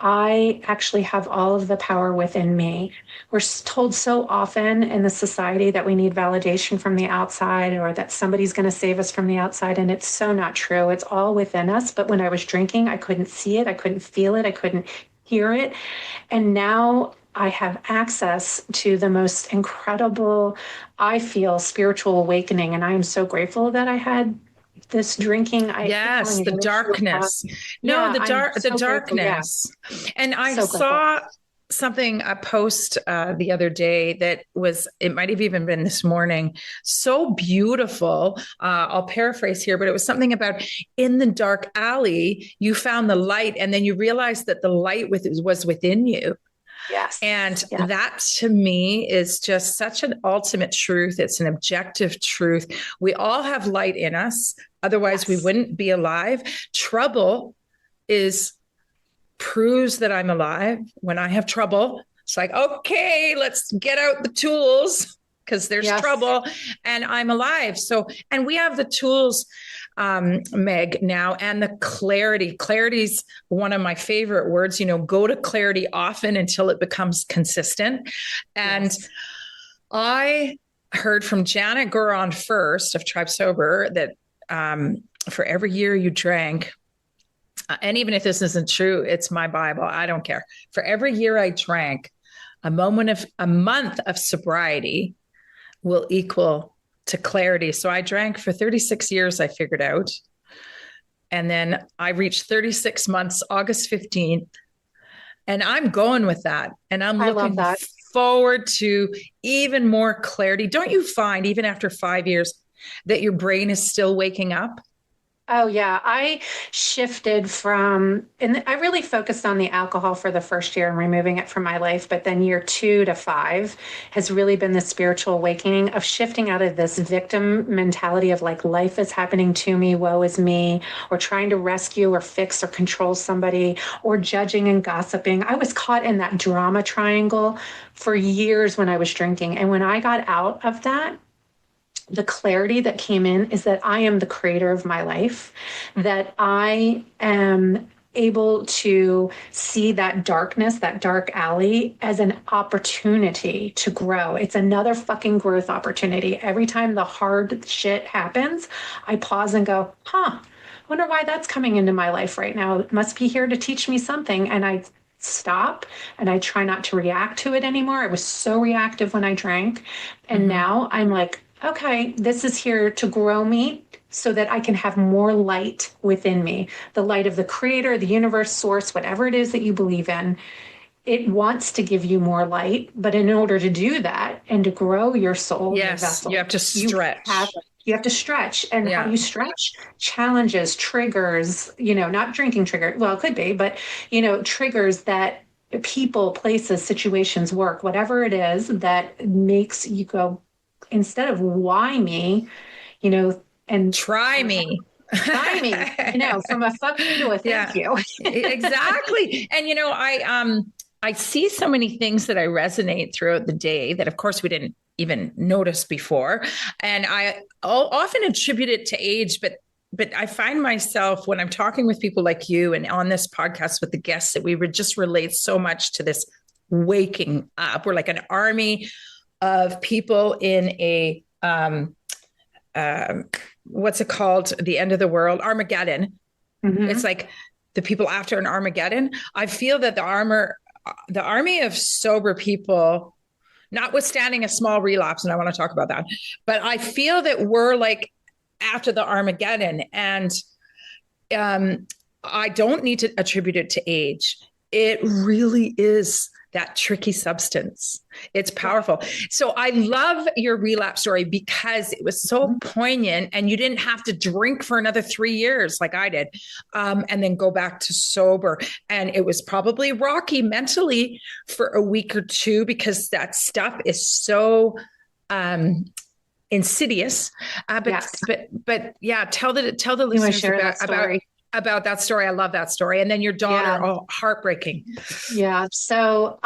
I actually have all of the power within me. We're told so often in the society that we need validation from the outside or that somebody's going to save us from the outside. And it's so not true. It's all within us. But when I was drinking, I couldn't see it. I couldn't feel it. I couldn't hear it. And now I have access to the most incredible, I feel, spiritual awakening. And I am so grateful that I had this drinking. Yes, the darkness. The darkness. Yeah. And I saw something, a post the other day that was, it might have even been this morning, so beautiful. I'll paraphrase here, but it was something about in the dark alley, you found the light and then you realized that the light was within you. Yes. And that to me is just such an ultimate truth. It's an objective truth. We all have light in us. Otherwise, we wouldn't be alive. Trouble proves that I'm alive. When I have trouble, it's like, okay, let's get out the tools because there's trouble and I'm alive. So, and we have the tools, Meg, now, and the clarity. Clarity's one of my favorite words, go to clarity often until it becomes consistent. And I heard from Janet Goron first of Tribe Sober that for every year you drank, and even if this isn't true, it's my Bible, I don't care. For every year I drank, a month of sobriety will equal to clarity. So I drank for 36 years, I figured out. And then I reached 36 months, August 15th. And I'm going with that. And I'm looking forward to even more clarity. Don't you find, even after 5 years, that your brain is still waking up? Oh, yeah. I shifted and I really focused on the alcohol for the first year and removing it from my life. But then year 2 to 5 has really been the spiritual awakening of shifting out of this victim mentality of like, life is happening to me, woe is me, or trying to rescue or fix or control somebody, or judging and gossiping. I was caught in that drama triangle for years when I was drinking. And when I got out of that, the clarity that came in is that I am the creator of my life, that I am able to see that darkness, that dark alley, as an opportunity to grow. It's another fucking growth opportunity. Every time the hard shit happens, I pause and go, wonder why that's coming into my life right now. It must be here to teach me something. And I stop and I try not to react to it anymore. I was so reactive when I drank. And now I'm like, okay, this is here to grow me so that I can have more light within me, the light of the creator, the universe, source, whatever it is that you believe in. It wants to give you more light, but in order to do that and to grow your soul, your vessel, you have to stretch. You have to stretch. And how do you stretch? Challenges, triggers, not drinking trigger. Well, it could be, but, triggers that people, places, situations, work, whatever it is that makes you go, instead of why me, and try me, from a fuck you to a thank you. Exactly. And, I see so many things that I resonate throughout the day that of course we didn't even notice before. And I often attribute it to age, but I find myself when I'm talking with people like you and on this podcast with the guests that we would just relate so much to this waking up. We're like an army of people in a, what's it called? The end of the world, Armageddon. It's like the people after an Armageddon. I feel that the army of sober people, notwithstanding a small relapse, and I want to talk about that, but I feel that we're like after the Armageddon, and I don't need to attribute it to age. It really is that tricky substance. It's powerful. So I love your relapse story because it was so poignant, and you didn't have to drink for another 3 years like I did, and then go back to sober. And it was probably rocky mentally for a week or two because that stuff is so insidious. But yeah, tell the listeners about that story. I love that story. And then your daughter, heartbreaking. Yeah. So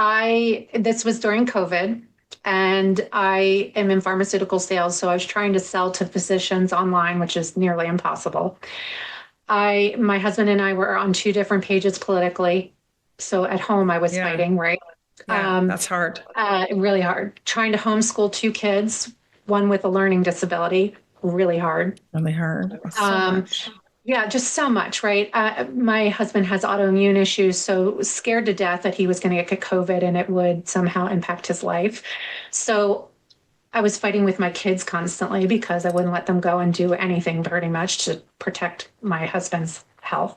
this was during COVID, and I am in pharmaceutical sales. So I was trying to sell to physicians online, which is nearly impossible. My husband and I were on 2 different pages politically. So at home I was fighting, right? Yeah, that's hard. Really hard. Trying to homeschool 2 kids, one with a learning disability, really hard. Really hard. So much. Yeah, just so much, right? My husband has autoimmune issues, so scared to death that he was going to get COVID and it would somehow impact his life. So I was fighting with my kids constantly because I wouldn't let them go and do anything pretty much to protect my husband's health.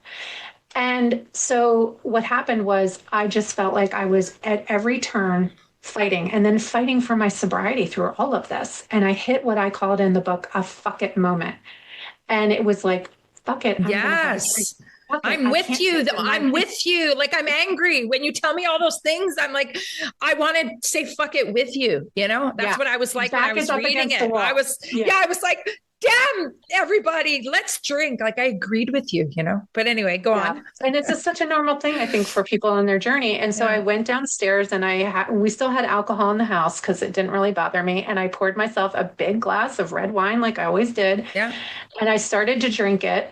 And so what happened was I just felt like I was at every turn fighting, and then fighting for my sobriety through all of this. And I hit what I called in the book a fuck it moment. And it was like, fuck it. Yes. I'm with you. I'm with you. Like, I'm angry when you tell me all those things. I'm like, I want to say fuck it with you. You know, that's what I was like when I was reading it. I was like, damn, everybody, let's drink. Like, I agreed with you, you know, but anyway, go on. And it's such a normal thing, I think, for people on their journey. And so I went downstairs, and we still had alcohol in the house because it didn't really bother me. And I poured myself a big glass of red wine, like I always did. Yeah. And I started to drink it.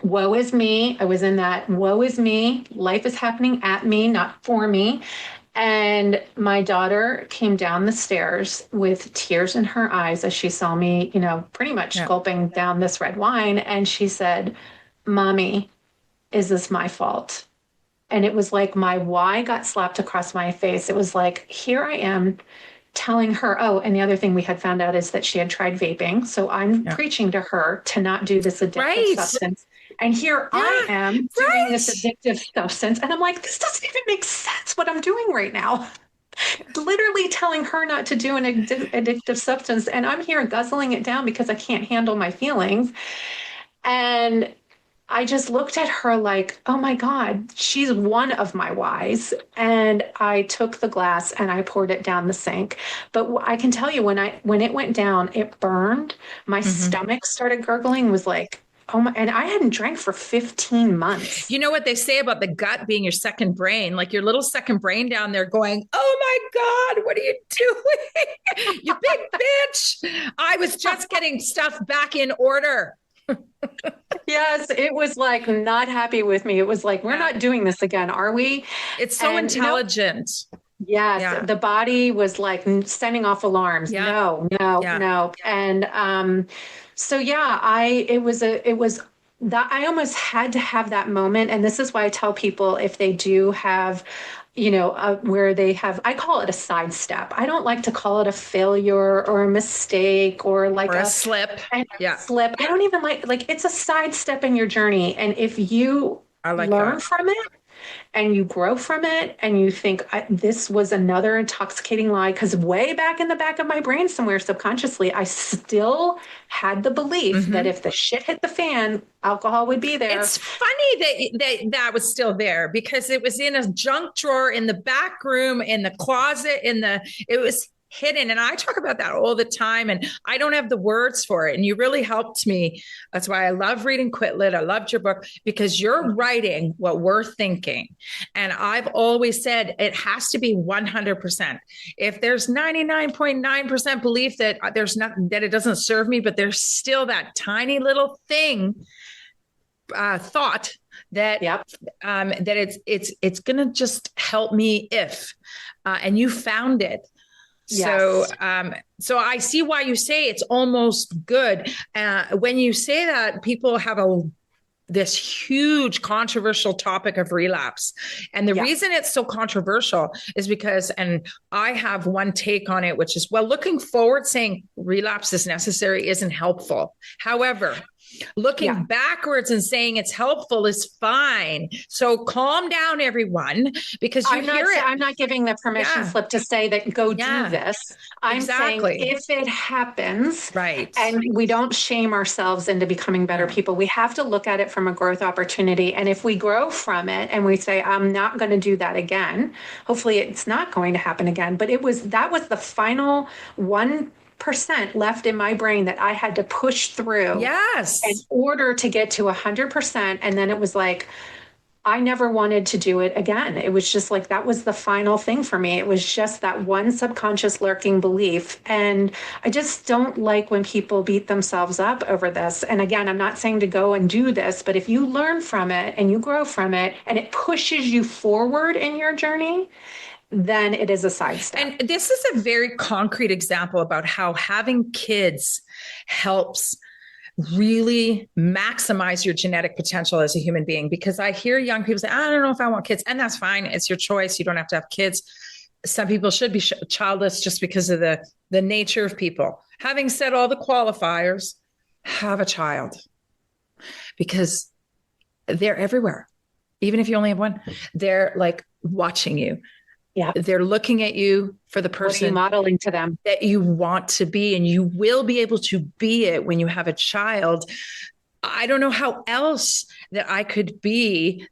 Woe is me. I was in that woe is me. Life is happening at me, not for me. And my daughter came down the stairs with tears in her eyes as she saw me, you know, pretty much gulping down this red wine. And she said, "Mommy, is this my fault?" And it was like my why got slapped across my face. It was like, here I am telling her, and the other thing we had found out is that she had tried vaping. So I'm preaching to her to not do this addictive substance. And here I am doing this addictive substance. And I'm like, this doesn't even make sense what I'm doing right now. Literally telling her not to do an addictive substance. And I'm here guzzling it down because I can't handle my feelings. And I just looked at her like, oh my God, she's one of my whys. And I took the glass and I poured it down the sink. But I can tell you, when it went down, it burned. My stomach started gurgling, was like, oh my, and I hadn't drank for 15 months. You know what they say about the gut being your second brain, like your little second brain down there going, oh my God, what are you doing? You big bitch. I was just getting stuff back in order. Yes, it was like not happy with me. It was like, we're not doing this again, are we? It's so intelligent. Yes, the body was like sending off alarms. No. And so it was that I almost had to have that moment. And this is why I tell people, if they do have, where they have, I call it a sidestep. I don't like to call it a failure or a mistake or like a slip. Slip. I don't even like it's a sidestep in your journey. And if you learn from it, and you grow from it, and you think, this was another intoxicating lie, because way back in the back of my brain somewhere subconsciously, I still had the belief that if the shit hit the fan, alcohol would be there. It's funny that was still there, because it was in a junk drawer in the back room, in the closet, it was hidden. And I talk about that all the time, and I don't have the words for it. And you really helped me. That's why I love reading Quit Lit. I loved your book, because you're writing what we're thinking. And I've always said it has to be 100%. If there's 99.9% belief that that it doesn't serve me, but there's still that tiny little thing, thought that that it's gonna just help me if, and you found it. So, so I see why you say it's almost good. When you say that, people have this huge controversial topic of relapse. And the reason it's so controversial is because, and I have one take on it, which is, looking forward, saying relapse is necessary isn't helpful. However, Looking backwards and saying it's helpful is fine. So calm down, everyone, because I'm not giving the permission slip to say that do this. I'm saying if it happens, right, and we don't shame ourselves into becoming better people, we have to look at it from a growth opportunity. And if we grow from it and we say, I'm not going to do that again, hopefully it's not going to happen again. But that was the final 1% left in my brain that I had to push through in order to get to 100%. And then it was like, I never wanted to do it again. It was just like, that was the final thing for me. It was just that one subconscious lurking belief. And I just don't like when people beat themselves up over this. And again, I'm not saying to go and do this, but if you learn from it and you grow from it and it pushes you forward in your journey, then it is a sidestep. And this is a very concrete example about how having kids helps really maximize your genetic potential as a human being. Because I hear young people say, I don't know if I want kids, and that's fine. It's your choice. You don't have to have kids. Some people should be childless just because of the nature of people. Having said all the qualifiers, have a child, because they're everywhere. Even if you only have one, they're like watching you. Yeah. They're looking at you for the person modeling to them that you want to be, and you will be able to be it when you have a child. I don't know how else that I could be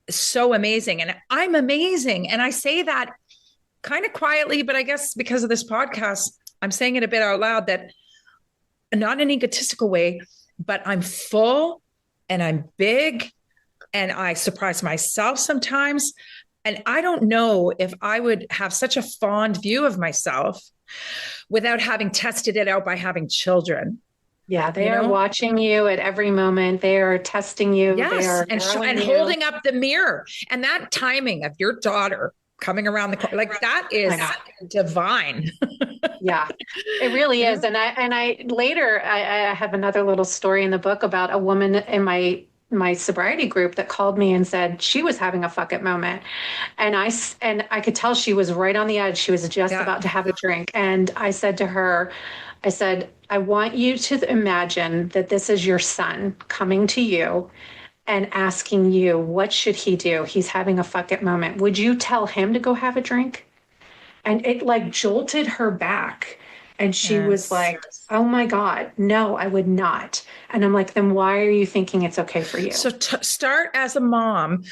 so amazing. And I'm amazing. And I say that kind of quietly, but I guess because of this podcast, I'm saying it a bit out loud, that not in an egotistical way, but I'm full and I'm big and I surprise myself sometimes. And I don't know if I would have such a fond view of myself without having tested it out by having children. Yeah, they are watching you at every moment. They are testing you. Yes, and holding up the mirror. And that timing of your daughter coming around the corner, like that is divine. Yeah, it really is. And I later I have another little story in the book about a woman in my sobriety group that called me and said she was having a fuck it moment. And I could tell she was right on the edge. She was just about to have a drink. And I said to her, I want you to imagine that this is your son coming to you and asking you, what should he do? He's having a fuck it moment. Would you tell him to go have a drink? And it like jolted her back. And she was like, oh my God, no, I would not. And I'm like, then why are you thinking it's okay for you? So start as a mom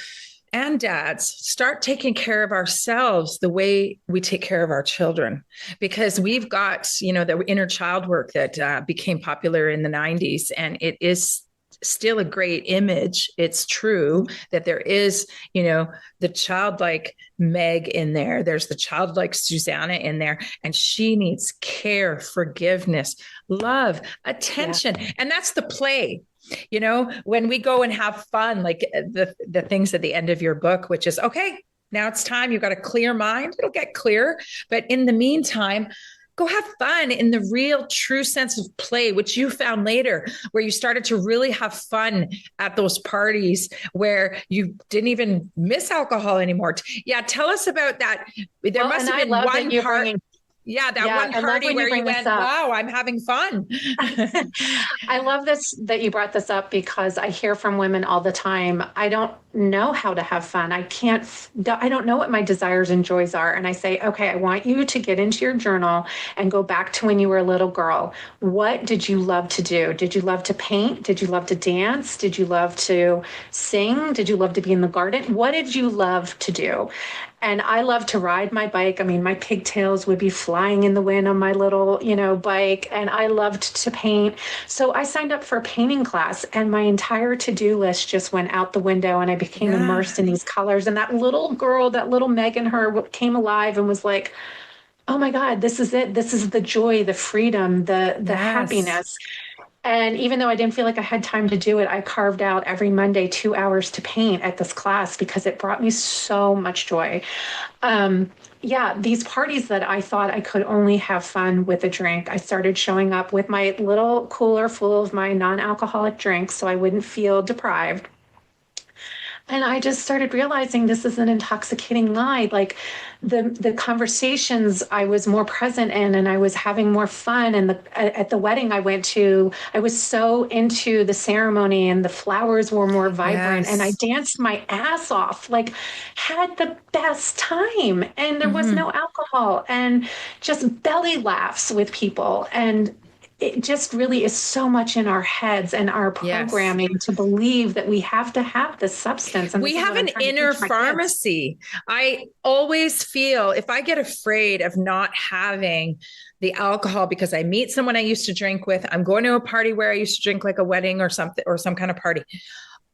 and dads, start taking care of ourselves the way we take care of our children, because we've got, the inner child work that became popular in the 90s, and it is still a great image. It's true that there is, the childlike Meg in there. There's the childlike Susanna in there, and she needs care, forgiveness, love, attention. Yeah. And that's the play. When we go and have fun, like the things at the end of your book, which is, okay, now it's time. You've got a clear mind. It'll get clear. But in the meantime, go have fun in the real true sense of play, which you found later, where you started to really have fun at those parties where you didn't even miss alcohol anymore. Yeah. Tell us about that. There must have been one part. One party where you went, wow, I'm having fun. I love this, that you brought this up, because I hear from women all the time, I don't know how to have fun. I don't know what my desires and joys are. And I say, okay, I want you to get into your journal and go back to when you were a little girl. What did you love to do? Did you love to paint? Did you love to dance? Did you love to sing? Did you love to be in the garden? What did you love to do? And I love to ride my bike. I mean, my pigtails would be flying in the wind on my little, bike. And I loved to paint. So I signed up for a painting class, and my entire to-do list just went out the window, and I became immersed in these colors. And that little girl, that little Meg in her, came alive and was like, oh my God, this is it. This is the joy, the freedom, the happiness. And even though I didn't feel like I had time to do it, I carved out every Monday 2 hours to paint at this class, because it brought me so much joy. These parties that I thought I could only have fun with a drink, I started showing up with my little cooler full of my non-alcoholic drinks so I wouldn't feel deprived. And I just started realizing this is an intoxicating lie. Like the conversations I was more present in, and I was having more fun. And at the wedding I went to, I was so into the ceremony, and the flowers were more vibrant, and I Yes. danced my ass off, like had the best time. And there was Hmm. no alcohol, and just belly laughs with people. And it just really is so much in our heads and our Yes. programming to believe that we have to have this substance. And We this is have what I'm an trying to inner teach my kids. pharmacy. I always feel if I get afraid of not having the alcohol because I meet someone I used to drink with, I'm going to a party where I used to drink, like a wedding or something, or some kind of party.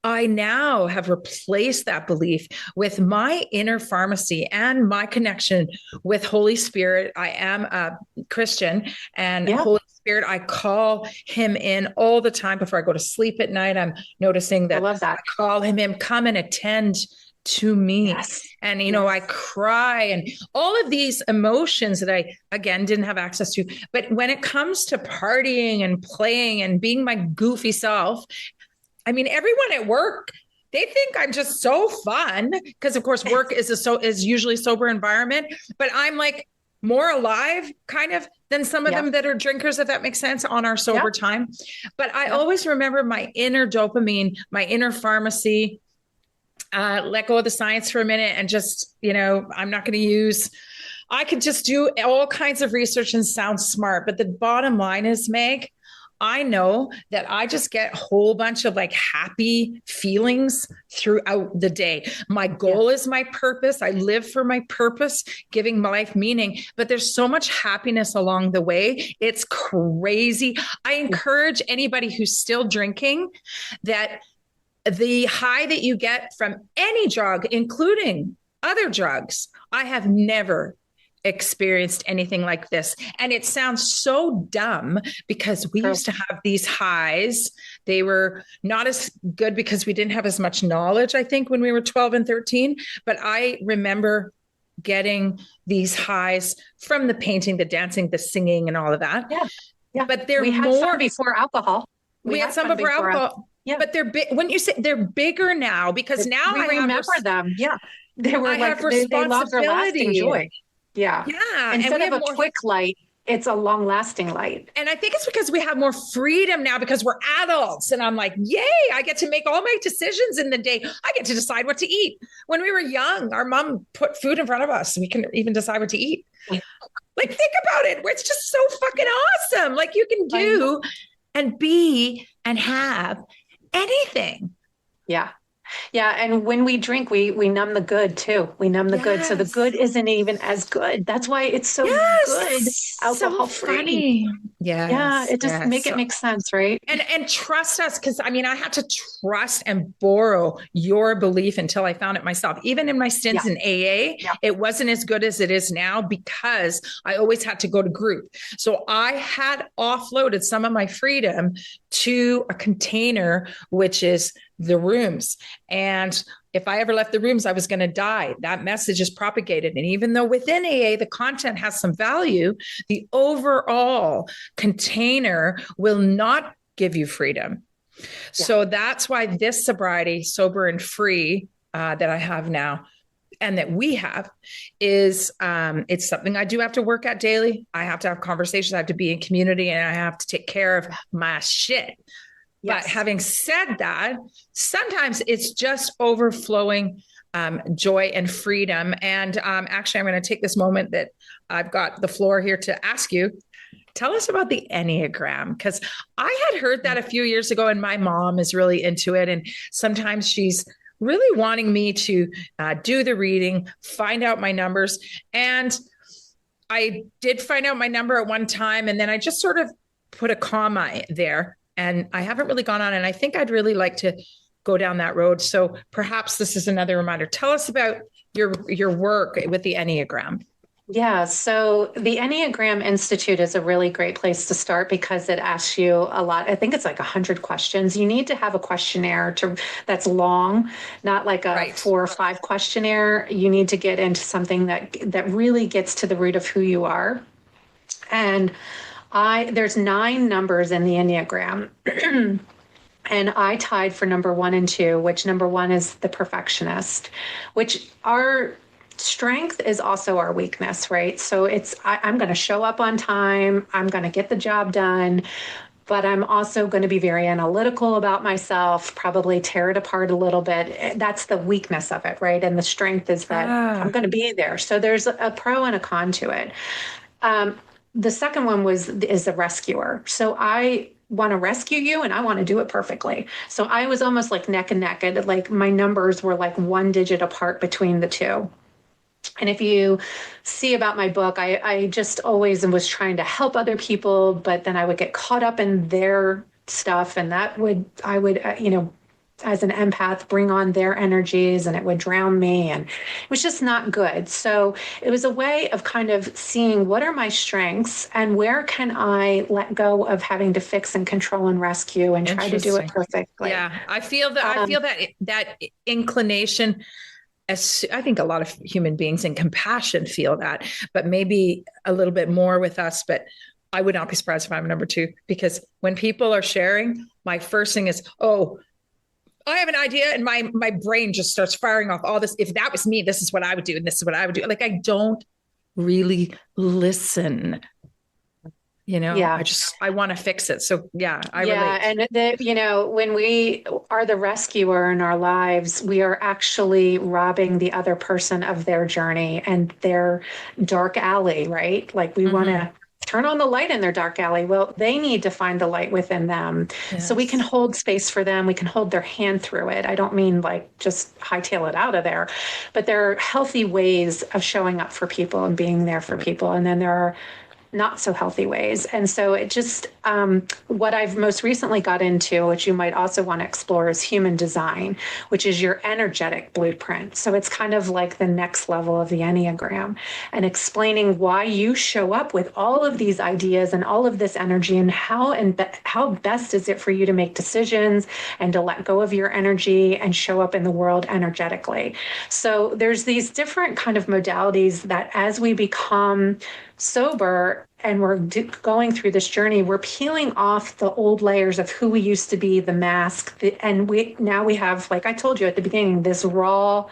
I now have replaced that belief with my inner pharmacy and my connection with Holy Spirit. I am a Christian, and Yeah, Holy Spirit, I call him in all the time before I go to sleep at night. I'm noticing I that love I that. call him in, come and attend to me. Yes. And, I Yes. cry and all of these emotions that I, again, didn't have access to. But when it comes to partying and playing and being my goofy self, I mean, everyone at work, they think I'm just so fun because, of course, work is usually sober environment. But I'm like more alive, kind of, than some of Yeah. them that are drinkers, if that makes sense, on our Yeah. sober time. But I Yeah. always remember my inner dopamine, my inner pharmacy. Let go of the science for a minute and just, I'm not going to use. I could just do all kinds of research and sound smart. But the bottom line is, Meg, I know that I just get a whole bunch of like happy feelings throughout the day. My Yeah. goal is my purpose. I live for my purpose, giving my life meaning, but there's so much happiness along the way. It's crazy. I encourage anybody who's still drinking that the high that you get from any drug, including other drugs, I have never experienced anything like this. And it sounds so dumb because we True. used to have these highs. They were not as good because we didn't have as much knowledge, I think, when we were 12 and 13. But I remember getting these highs from the painting, the dancing, the singing, and all of that. Yeah. Yeah. But they're We had fun more. before alcohol. We had some fun before alcohol. Yeah. But they're big. When you say they're bigger now, because now We remember them. Yeah. They were I like, have they lost their lasting responsibility. joy. Yeah. Yeah, and Instead we of have a more. quick light, it's a long lasting light. And I think it's because we have more freedom now because we're adults. And I'm like, yay, I get to make all my decisions in the day. I get to decide what to eat. When we were young, our mom put food in front of us. We can even decide what to eat. Like, think about it. It's just so fucking awesome. Like, you can do and be and have anything. Yeah. Yeah. And when we drink, we numb the good too. We numb the good. So the good isn't even as good. That's why it's so good. Alcohol free. Yes, Yeah. It just yes. make sense, right? And trust us, because I mean, I had to trust and borrow your belief until I found it myself. Even in my stints in AA, it wasn't as good as it is now because I always had to go to group. So I had offloaded some of my freedom to a container, which is the rooms. And if I ever left the rooms, I was going to die. That message is propagated. And even though within AA, the content has some value, the overall container will not give you freedom. Yeah. So that's why this sobriety, sober and free, that I have now and that we have is it's something I do have to work at daily. I have to have conversations. I have to be in community and I have to take care of my shit. Yes. But having said that, sometimes it's just overflowing joy and freedom. And actually, I'm going to take this moment that I've got the floor here to ask you. Tell us about the Enneagram, because I had heard that a few years ago, and my mom is really into it. And sometimes she's really wanting me to do the reading, find out my numbers. And I did find out my number at one time, and then I just sort of put a comma there. And I haven't really gone on, and I think I'd really like to go down that road. So perhaps this is another reminder. Tell us about your work with the Enneagram. Yeah, so the Enneagram Institute is a really great place to start because it asks you a lot. I think it's like 100 questions. You need to have a questionnaire that's long, not like a 4 or 5 questionnaire. You need to get into something that really gets to the root of who you are. And there's 9 numbers in the Enneagram. And I tied for number 1 and 2, which number 1 is the perfectionist, which our strength is also our weakness, right? So I'm going to show up on time. I'm going to get the job done, but I'm also going to be very analytical about myself, probably tear it apart a little bit. That's the weakness of it, right? And the strength is that I'm going to be there. So there's a pro and a con to it. The second one is the rescuer. So I want to rescue you and I want to do it perfectly. So I was almost like neck and neck. Like my numbers were like 1 digit apart between the two. And if you see about my book, I just always was trying to help other people, but then I would get caught up in their stuff, and I would, as an empath, bring on their energies, and it would drown me, and it was just not good. So it was a way of kind of seeing what are my strengths and where can I let go of having to fix and control and rescue and try to do it perfectly. Yeah, I feel that inclination. I think a lot of human beings in compassion feel that, but maybe a little bit more with us. But I would not be surprised if I'm number 2, because when people are sharing, my first thing is, oh, I have an idea, and my brain just starts firing off all this. If that was me, this is what I would do, and this is what I would do. Like, I don't really listen. Yeah. I want to fix it. So I relate. And when we are the rescuer in our lives, we are actually robbing the other person of their journey and their dark alley, right? Like we want to turn on the light in their dark alley. Well, they need to find the light within them. Yes. So we can hold space for them. We can hold their hand through it. I don't mean like just hightail it out of there, but there are healthy ways of showing up for people and being there for people. And then there are not so healthy ways. And so it just, what I've most recently got into, which you might also want to explore, is human design, which is your energetic blueprint. So it's kind of like the next level of the Enneagram, and explaining why you show up with all of these ideas and all of this energy, and how best is it for you to make decisions and to let go of your energy and show up in the world energetically. So there's these different kind of modalities that as we become sober and we're going through this journey, we're peeling off the old layers of who we used to be, the mask, and we have, like I told you at the beginning, this raw,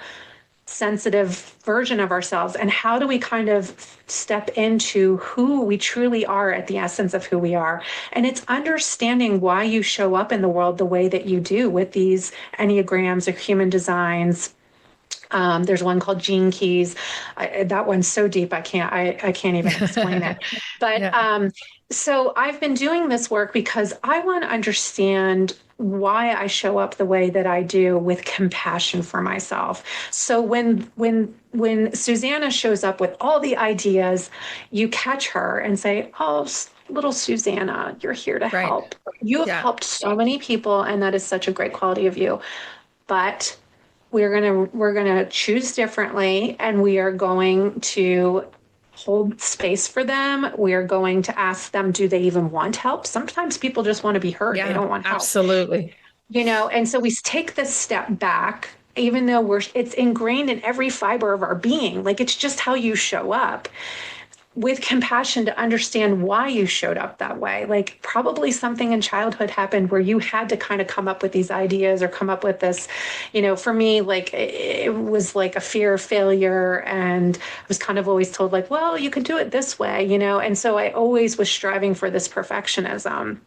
sensitive version of ourselves. And how do we kind of step into who we truly are at the essence of who we are? And it's understanding why you show up in the world the way that you do with these Enneagrams or human designs. There's one called Gene Keys. That one's so deep, I can't even explain it. But so I've been doing this work because I want to understand why I show up the way that I do with compassion for myself. So when Susanna shows up with all the ideas, you catch her and say, "Oh, little Susanna, you're here to help. You have helped so many people, and that is such a great quality of you. But we're gonna choose differently, and we are going to hold space for them. We are going to ask them, do they even want help? Sometimes people just want to be heard. They don't want help. Absolutely. And so we take this step back, even though it's ingrained in every fiber of our being. Like, it's just how you show up, with compassion, to understand why you showed up that way. Like, probably something in childhood happened where you had to kind of come up with these ideas or come up with this, for me, like, it was like a fear of failure. And I was kind of always told, like, well, you could do it this way, and so I always was striving for this perfectionism.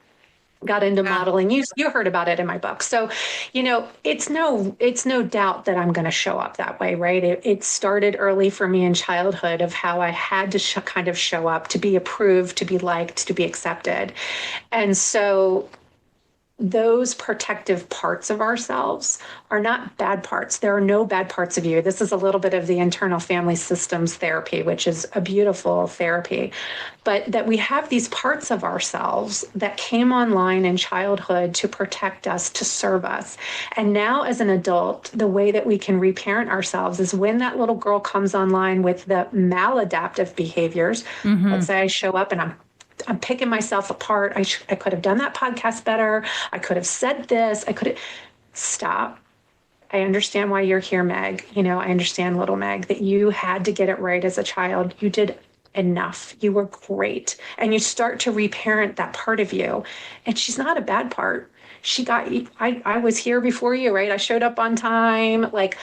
Got into modeling. You heard about it in my book. So, it's no doubt that I'm going to show up that way, right? It started early for me in childhood, of how I had to kind of show up to be approved, to be liked, to be accepted. And so those protective parts of ourselves are not bad parts. There are no bad parts of you. This is a little bit of the internal family systems therapy, which is a beautiful therapy. But that we have these parts of ourselves that came online in childhood to protect us, to serve us. And now as an adult, the way that we can reparent ourselves is when that little girl comes online with the maladaptive behaviors. Let's say I show up and I'm picking myself apart. I could have done that podcast better. I could have said this. I could have. Stop. I understand why you're here, Meg. I understand, little Meg, that you had to get it right as a child. You did enough. You were great. And you start to reparent that part of you. And she's not a bad part. I was here before you, right? I showed up on time. Like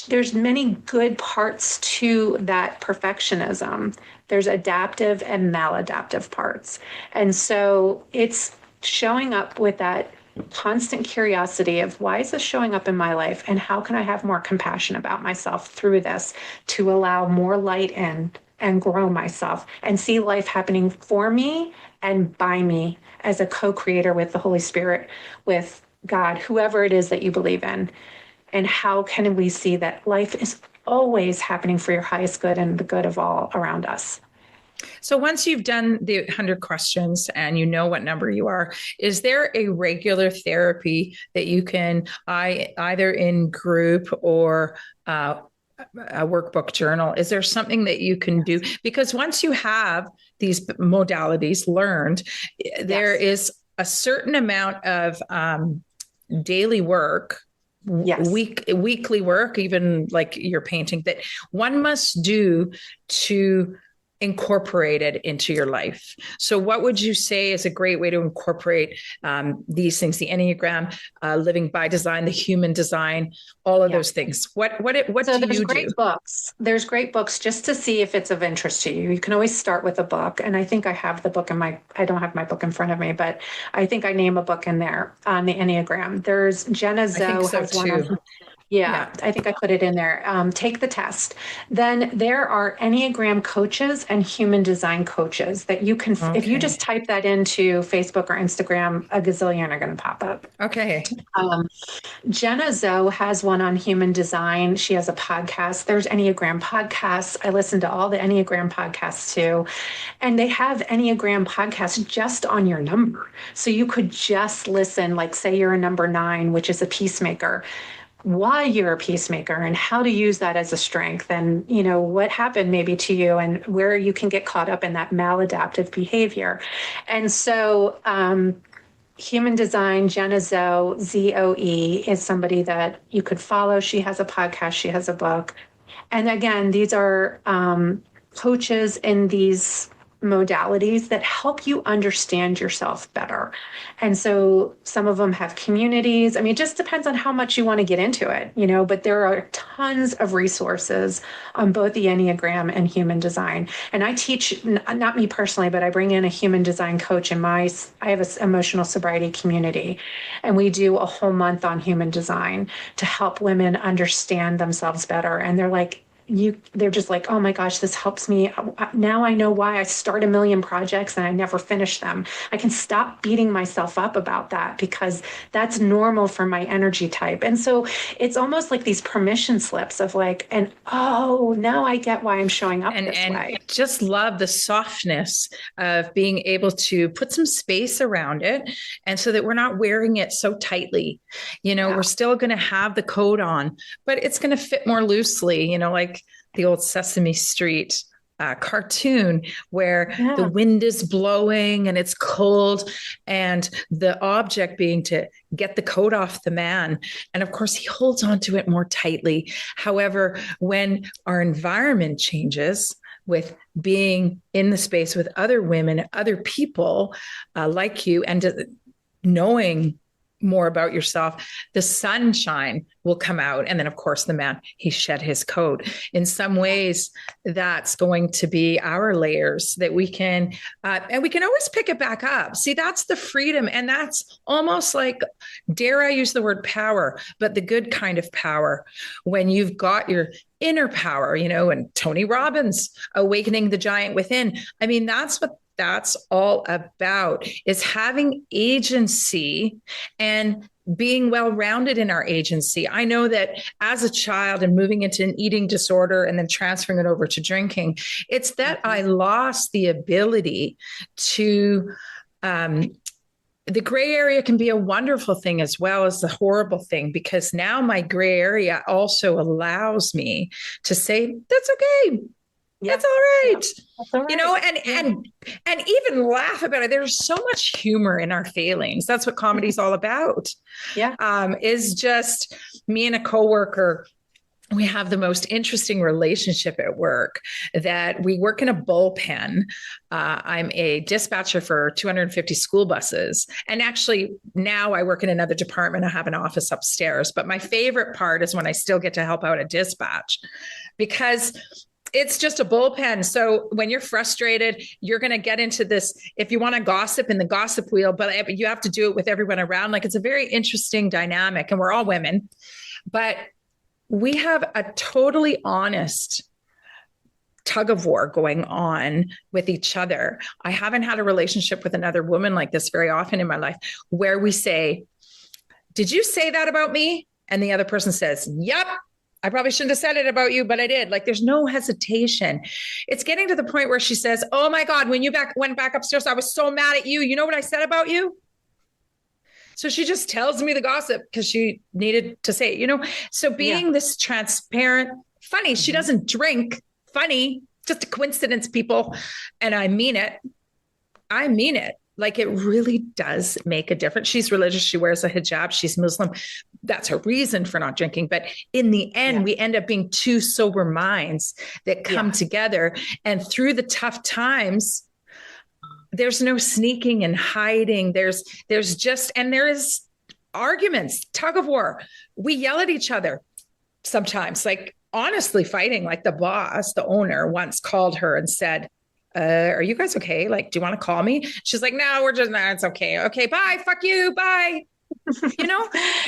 there's many good parts to that perfectionism. There's adaptive and maladaptive parts. And so it's showing up with that constant curiosity of why is this showing up in my life and how can I have more compassion about myself through this to allow more light in and grow myself and see life happening for me and by me as a co-creator with the Holy Spirit, with God, whoever it is that you believe in. And how can we see that life is always happening for your highest good and the good of all around us? So once you've done the 100 questions and you know what number you are, is there a regular therapy that you can either in group or a workbook journal? Is there something that you can do? Because once you have these modalities learned, there is a certain amount of daily work, weekly work, even like your painting, that one must do to incorporate it into your life. So what would you say is a great way to incorporate these things, the Enneagram, living by design, the human design, all of those things? What so do there's you great do? books. There's great books just to see if it's of interest to you. You can always start with a book. And I think I have the book I don't have my book in front of me, but I think I name a book in there on the Enneagram. There's Jenna Zoe has one on. Yeah, I think I put it in there. Take the test. Then there are Enneagram coaches and human design coaches that you can, if you just type that into Facebook or Instagram, a gazillion are going to pop up. Okay. Jenna Zoe has one on human design. She has a podcast. There's Enneagram podcasts. I listen to all the Enneagram podcasts too. And they have Enneagram podcasts just on your number. So you could just listen, like say you're a number 9, which is a peacemaker, why you're a peacemaker and how to use that as a strength, and what happened maybe to you and where you can get caught up in that maladaptive behavior. And so human design, Jenna Zoe, ZOE, is somebody that you could follow. She has a podcast, she has a book. And again, these are coaches in these modalities that help you understand yourself better. And so some of them have communities. I mean, it just depends on how much you want to get into it, but there are tons of resources on both the Enneagram and human design. And I teach, not me personally, but I bring in a human design coach I have an emotional sobriety community. And we do a whole month on human design to help women understand themselves better. And they're just like, oh my gosh, this helps me. Now I know why I start a million projects and I never finish them. I can stop beating myself up about that because that's normal for my energy type. And so it's almost like these permission slips of now I get why I'm showing up this way. Just love the softness of being able to put some space around it. And so that we're not wearing it so tightly, we're still going to have the coat on, but it's going to fit more loosely, like the old Sesame Street cartoon where the wind is blowing and it's cold and the object being to get the coat off the man. And of course, he holds onto it more tightly. However, when our environment changes with being in the space with other women, other people like you, and knowing more about yourself, the sunshine will come out. And then of course the man, he shed his coat. In some ways, that's going to be our layers that we can, and we can always pick it back up. See, that's the freedom. And that's almost like, dare I use the word power, but the good kind of power, when you've got your inner power, and Tony Robbins, awakening the giant within. I mean, that's what that's all about, is having agency and being well-rounded in our agency. I know that as a child and moving into an eating disorder and then transferring it over to drinking, it's that I lost the ability to, the gray area can be a wonderful thing as well as the horrible thing, because now my gray area also allows me to say, that's okay. Yeah. That's all right. That's all right. And even laugh about it. There's so much humor in our failings. That's what comedy's all about. Yeah. Is just me and a coworker we have the most interesting relationship at work that we work in a bullpen. I'm a dispatcher for 250 school buses. And actually, now I work in another department. I have an office upstairs. But my favorite part is when I still get to help out at dispatch, because it's just a bullpen. So when you're frustrated, you're going to get into this, if you want to gossip in the gossip wheel, but you have to do it with everyone around. Like, it's a very interesting dynamic, and we're all women. But we have a totally honest tug of war going on with each other. I haven't had a relationship with another woman like this very often in my life, where we say, did you say that about me? And the other person says, yep, I probably shouldn't have said it about you, but I did. Like, there's no hesitation. It's getting to the point where she says, oh my God, when you went back upstairs, I was so mad at you. You know what I said about you? So she just tells me the gossip because she needed to say it, So being this transparent, funny, she doesn't drink, funny, just a coincidence, people. And I mean it. Like, it really does make a difference. She's religious. She wears a hijab. She's Muslim. That's her reason for not drinking. But in the end, we end up being two sober minds that come together. And through the tough times, there's no sneaking and hiding. There's arguments, tug of war. We yell at each other sometimes, like, honestly fighting. Like, the boss, the owner, once called her and said, are you guys okay? Like, do you want to call me? She's like, no, it's okay. Okay, bye. Fuck you. Bye.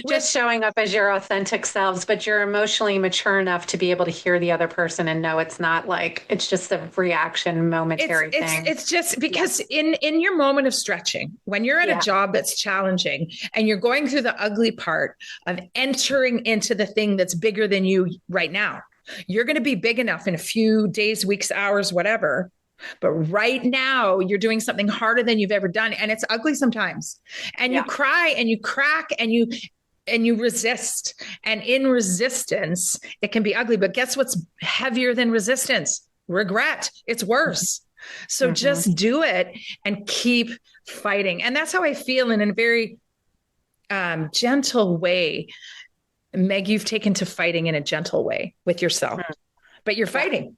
Just showing up as your authentic selves, but you're emotionally mature enough to be able to hear the other person and know it's not like, it's just a reaction, momentary thing. It's just because in your moment of stretching, when you're at a job that's challenging and you're going through the ugly part of entering into the thing that's bigger than you right now, you're going to be big enough in a few days, weeks, hours, whatever. But right now you're doing something harder than you've ever done. And it's ugly sometimes. And you cry and you crack and you resist. And in resistance, it can be ugly. But guess what's heavier than resistance? Regret. It's worse. So just do it and keep fighting. And that's how I feel, in a very gentle way. Meg, you've taken to fighting in a gentle way with yourself, but you're fighting.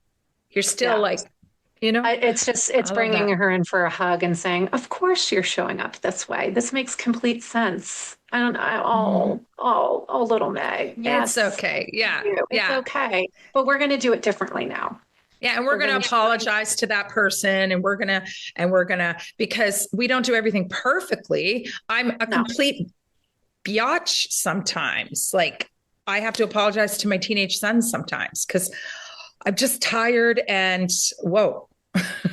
You're still like, it's bringing her in for a hug and saying, of course you're showing up this way. This makes complete sense. I don't know. Oh, little Meg. Yes. It's okay. Yeah. It's okay. But we're going to do it differently now. Yeah. And we're going to apologize to that person. And we're going to, because we don't do everything perfectly. I'm a complete biatch sometimes. Like, I have to apologize to my teenage sons sometimes because I'm just tired and whoa.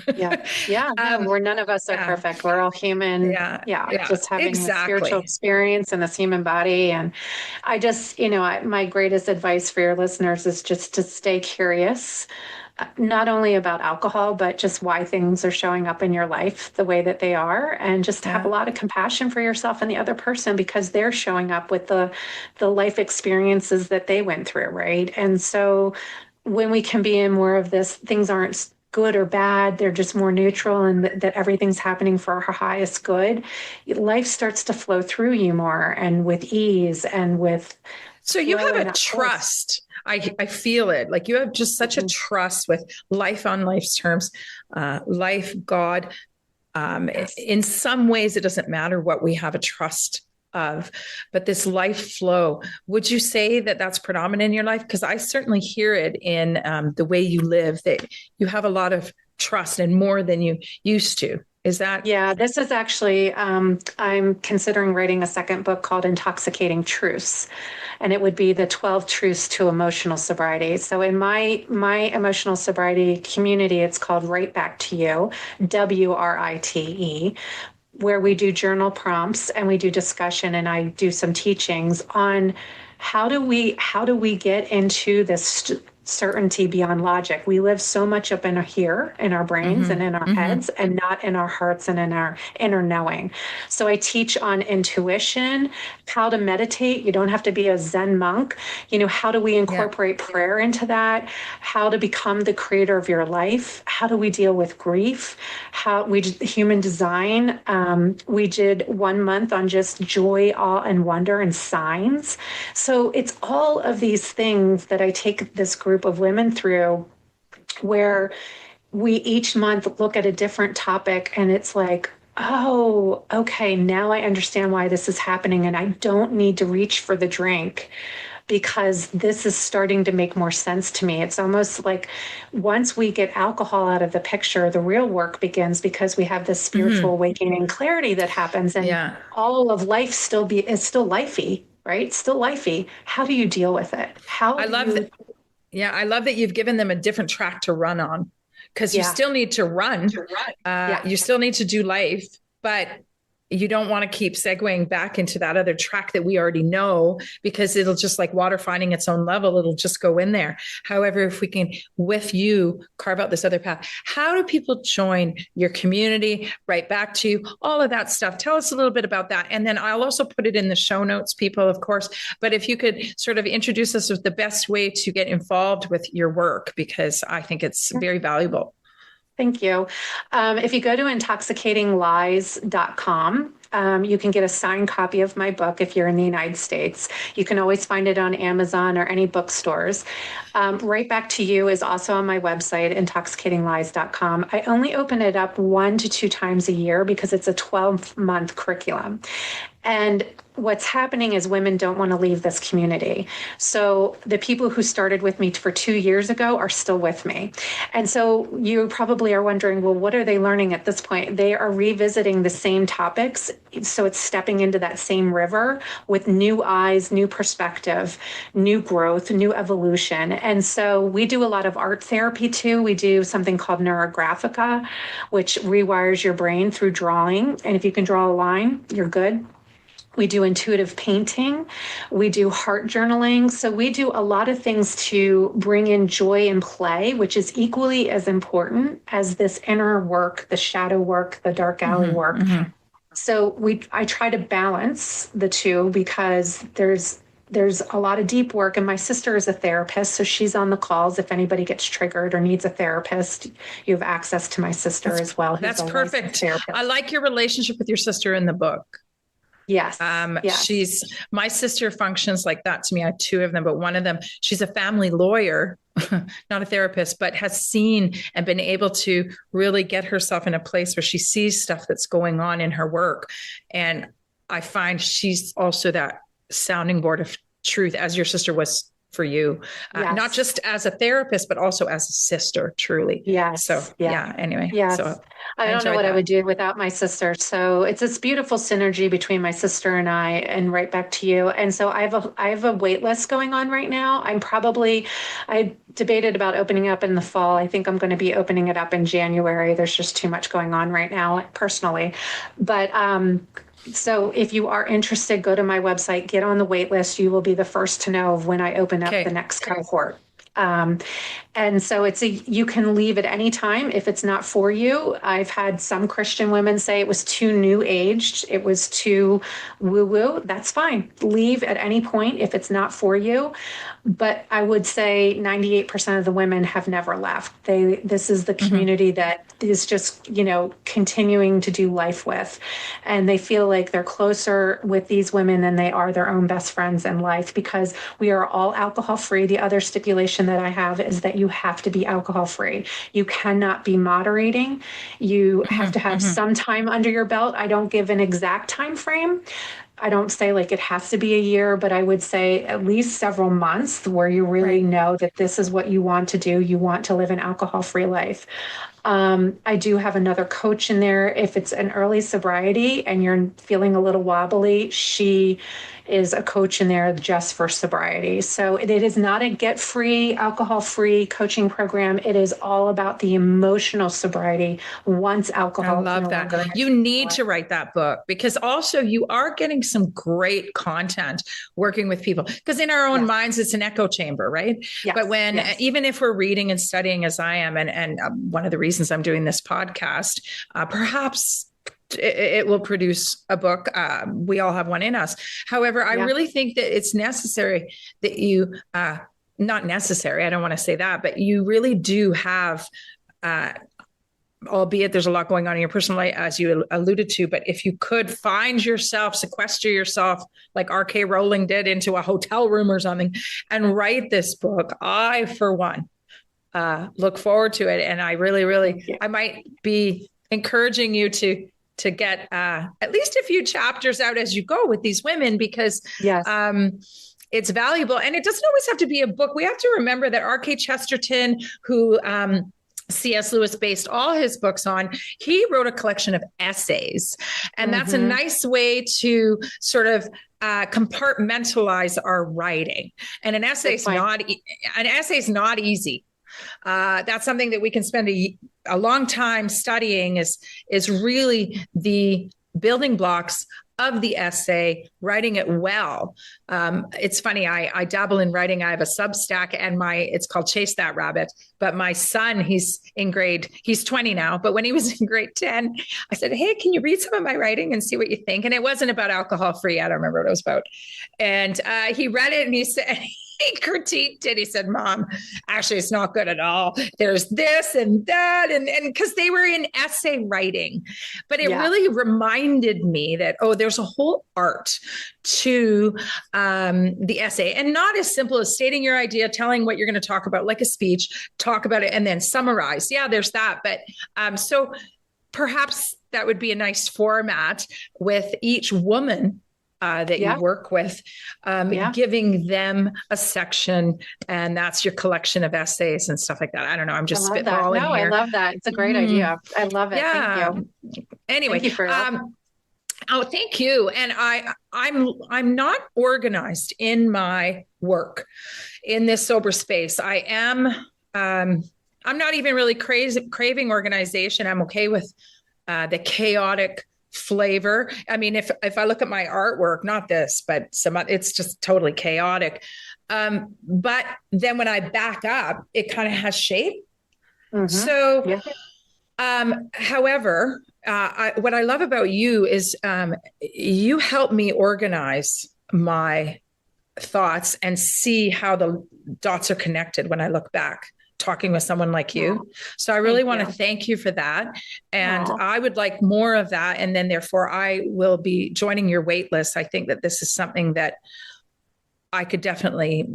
We're none of us are perfect. We're all human. Just having a spiritual experience in this human body. And I just, my greatest advice for your listeners is just to stay curious, not only about alcohol, but just why things are showing up in your life the way that they are, and just have a lot of compassion for yourself and the other person, because they're showing up with the life experiences that they went through, right? And so when we can be in more of this, things aren't good or bad, they're just more neutral, and that everything's happening for our highest good, life starts to flow through you more and with ease and with. So you have a trust. I feel it. Like, you have just such a trust with life on life's terms, life, God. In some ways, it doesn't matter what we have a trust of, but this life flow, would you say that that's predominant in your life? Because I certainly hear it in the way you live, that you have a lot of trust and more than you used to. Is that? Yeah, this is actually, I'm considering writing a second book called Intoxicating Truths, and it would be the 12 truths to emotional sobriety. So in my emotional sobriety community, it's called Right Back to You, WRITE, where we do journal prompts and we do discussion, and I do some teachings on how do we get into this certainty beyond logic. We live so much up in here, in our brains and in our heads, and not in our hearts and in our inner knowing. So I teach on intuition, how to meditate. You don't have to be a Zen monk. How do we incorporate prayer into that? How to become the creator of your life? How do we deal with grief? How we did human design. We did 1 month on just joy, awe, and wonder and signs. So it's all of these things that I take this group of women through, where we each month look at a different topic, and it's like, oh, okay, now I understand why this is happening, and I don't need to reach for the drink because this is starting to make more sense to me. It's almost like once we get alcohol out of the picture, the real work begins, because we have this spiritual awakening and clarity that happens, and all of life is still lifey, right? Still lifey. How do you deal with it? I love that you've given them a different track to run on, because you still need to run. You still need to do life, but you don't want to keep segueing back into that other track that we already know, because it'll just, like water finding its own level, it'll just go in there. However, if we can, with you, carve out this other path, how do people join your community, right back to you, all of that stuff? Tell us a little bit about that. And then I'll also put it in the show notes, people, of course, but if you could sort of introduce us with the best way to get involved with your work, because I think it's very valuable. Thank you. If you go to intoxicatinglies.com, you can get a signed copy of my book if you're in the United States. You can always find it on Amazon or any bookstores. Right Back to You is also on my website, intoxicatinglies.com. I only open it up 1 to 2 times a year because it's a 12-month curriculum. And what's happening is women don't want to leave this community. So the people who started with me for 2 years ago are still with me. And so you probably are wondering, well, what are they learning at this point? They are revisiting the same topics. So it's stepping into that same river with new eyes, new perspective, new growth, new evolution. And so we do a lot of art therapy too. We do something called neurographica, which rewires your brain through drawing. And if you can draw a line, you're good. We do intuitive painting. We do heart journaling. So we do a lot of things to bring in joy and play, which is equally as important as this inner work, the shadow work, the dark alley work. So I try to balance the two, because there's a lot of deep work, and my sister is a therapist, so she's on the calls. If anybody gets triggered or needs a therapist, you have access to my sister as well. That's perfect. I like your relationship with your sister in the book. Yes. My sister functions like that to me. I have 2 of them, but one of them, she's a family lawyer, not a therapist, but has seen and been able to really get herself in a place where she sees stuff that's going on in her work. And I find she's also that sounding board of truth, as your sister was for you, not just as a therapist, but also as a sister, truly. Yes. So anyway. Yes. So I don't know what I would do without my sister. So it's this beautiful synergy between my sister and I, and Right Back to You. And so I have a wait list going on right now. I debated about opening up in the fall. I think I'm going to be opening it up in January. There's just too much going on right now personally. But, so if you are interested, go to my website, get on the wait list. You will be the first to know of when I open up the next cohort. And so you can leave at any time if it's not for you. I've had some Christian women say it was too new aged. It was too woo woo. That's fine. Leave at any point if it's not for you. But I would say 98% of the women have never left. This is the community that is just, continuing to do life with. And they feel like they're closer with these women than they are their own best friends in life, because we are all alcohol free. The other stipulation that I have is that you have to be alcohol free. You cannot be moderating. You have to have some time under your belt. I don't give an exact time frame. I don't say like it has to be a year, but I would say at least several months where you really know that this is what you want to do. You want to live an alcohol-free life. I do have another coach in there. If it's an early sobriety and you're feeling a little wobbly, she is a coach in there just for sobriety. So it is not a get-free, alcohol-free coaching program. It is all about the emotional sobriety once alcohol. I love that. You need to write that book, because also you are getting some great content working with people, because in our own minds, it's an echo chamber, right? Yes. But when, even if we're reading and studying as I am, and one of the reasons I'm doing this podcast, perhaps it will produce a book. We all have one in us. However, I really think that it's necessary that you, not necessary, I don't want to say that, but you really do have, albeit there's a lot going on in your personal life, as you alluded to, but if you could find yourself, sequester yourself like R.K. Rowling did into a hotel room or something and write this book, I, for one, look forward to it. And I really, I might be encouraging you to get at least a few chapters out as you go with these women, because it's valuable. And it doesn't always have to be a book. We have to remember that R.K. Chesterton, who C.S. Lewis based all his books on, he wrote a collection of essays. And that's a nice way to sort of compartmentalize our writing. And an essay is not easy. That's something that we can spend a long time studying, is really the building blocks of the essay, writing it well. It's funny, I dabble in writing. I have a Substack, and it's called Chase That Rabbit. But my son, he's 20 now, but when he was in grade 10, I said, hey, can you read some of my writing and see what you think? And it wasn't about alcohol-free. I don't remember what it was about. And he read it, and he said, he critiqued it. He said, Mom, actually, it's not good at all. There's this and that. And because they were in essay writing, but it really reminded me that, there's a whole art to the essay, and not as simple as stating your idea, telling what you're going to talk about, like a speech, talk about it, and then summarize. Yeah, there's that. But so perhaps that would be a nice format with each woman that you work with, giving them a section, and that's your collection of essays and stuff like that. I don't know. I'm just spitballing here. I love that. It's a great idea. I love it. Yeah. Thank you. Anyway, Thank you for that. Thank you. And I'm not organized in my work in this sober space. I am. I'm not even really craving organization. I'm okay with the chaotic flavor. I mean, if I look at my artwork, not this, but it's just totally chaotic. But then when I back up, it kind of has shape. So, however, what I love about you is you help me organize my thoughts and see how the dots are connected when I look back, talking with someone like you. So I really want to thank you for that. And I would like more of that. And then therefore I will be joining your wait list. I think that this is something that I could definitely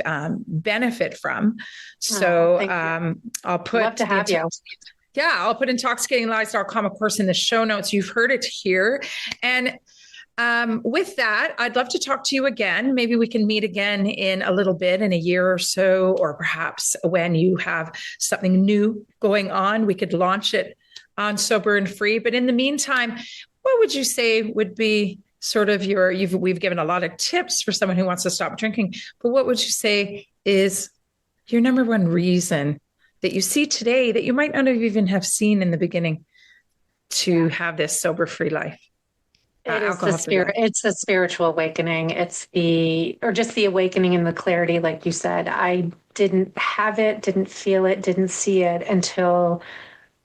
benefit from. So I'll put love to have you. Yeah, I'll put intoxicatinglies.com, of course, in the show notes. You've heard it here. And with that, I'd love to talk to you again. Maybe we can meet again in a little bit, in a year or so, or perhaps when you have something new going on, we could launch it on Sober and Free. But in the meantime, what would you say would be sort of we've given a lot of tips for someone who wants to stop drinking, but what would you say is your number one reason that you see today that you might not even have seen in the beginning to have this sober free life? It's the spiritual awakening. It's just the awakening and the clarity, like you said. I didn't have it, didn't feel it, didn't see it until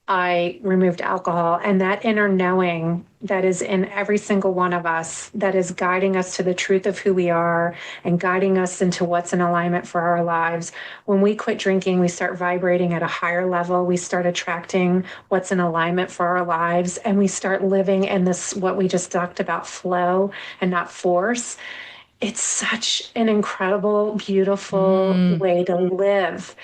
I removed alcohol. And that inner knowing that is in every single one of us, that is guiding us to the truth of who we are and guiding us into what's in alignment for our lives. When we quit drinking, we start vibrating at a higher level. We start attracting what's in alignment for our lives, and we start living in this, what we just talked about, flow and not force. It's such an incredible, beautiful way to live.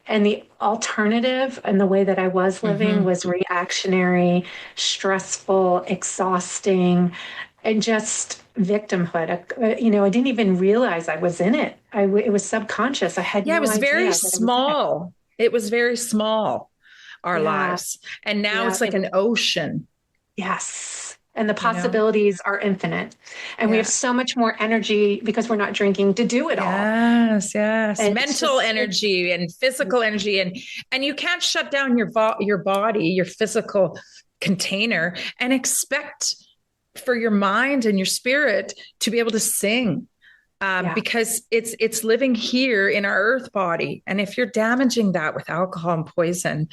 And the alternative and the way that I was living was reactionary, stressful, exhausting, and just victimhood. I didn't even realize I was in it. It was subconscious. I had no idea. It was very small. It was very small. our Yeah. lives. And now Yeah. it's like an ocean. Yes. And the You know? possibilities are infinite. And we Yeah. have so much more energy because we're not drinking to do it all. Yes, yes. And Mental energy and physical energy, and you can't shut down your body, your physical container, and expect for your mind and your spirit to be able to sing. Because it's living here in our earth body. And if you're damaging that with alcohol and poison,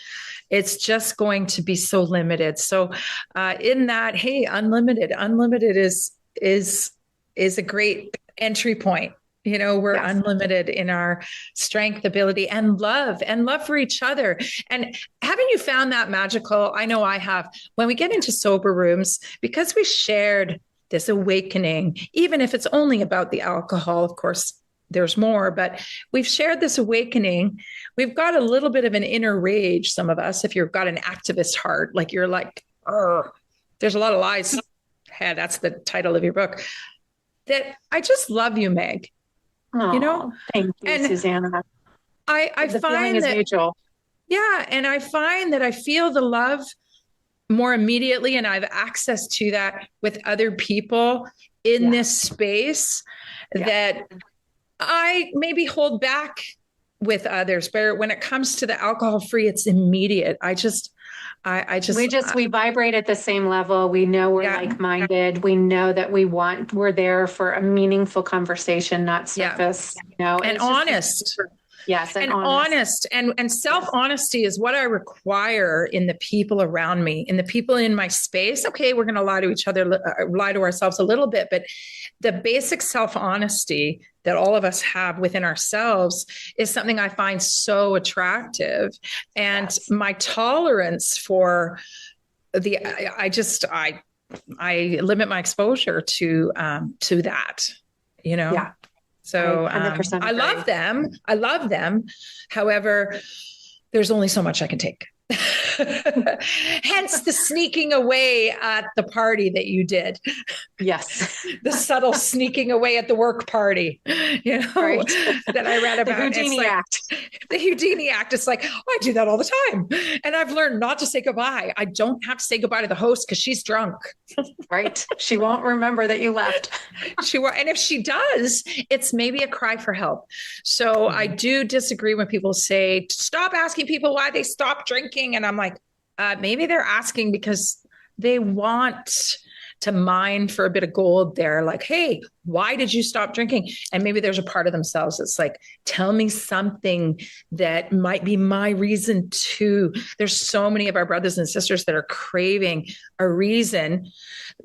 it's just going to be so limited. So in that, hey, unlimited is a great entry point. You know, we're unlimited in our strength, ability, and love for each other. And haven't you found that magical? I know I have. When we get into sober rooms, because we shared this awakening, even if it's only about the alcohol, of course, there's more, but we've shared this awakening. We've got a little bit of an inner rage, some of us, if you've got an activist heart, like you're like, there's a lot of lies. Yeah, that's the title of your book. That I just love you, Meg. Oh, you know, thank you, Susanna. I the find feeling is that mutual. Yeah, and I find that I feel the love more immediately, and I have access to that with other people in this space that I maybe hold back with others. But when it comes to the alcohol free, it's immediate. We vibrate at the same level. We know we're like-minded. We know that we're there for a meaningful conversation, not surface, and honest. Yes. And honest and self-honesty is what I require in the people around me, in the people in my space. Okay, we're going to lie to each other, lie to ourselves a little bit, but the basic self-honesty that all of us have within ourselves is something I find so attractive. And my tolerance for I limit my exposure to that, Yeah. So I love them. I love them. However, there's only so much I can take. Hence the sneaking away at the party that you did. Yes. The subtle sneaking away at the work party, that I read about. The Houdini Act. The Houdini Act. It's like, I do that all the time. And I've learned not to say goodbye. I don't have to say goodbye to the host because she's drunk. Right. She won't remember that you left. And if she does, it's maybe a cry for help. So I do disagree when people say, stop asking people why they stop drinking. And I'm like, maybe they're asking because they want to mine for a bit of gold there. Like, hey, why did you stop drinking? And maybe there's a part of themselves that's like, tell me something that might be my reason too. There's so many of our brothers and sisters that are craving a reason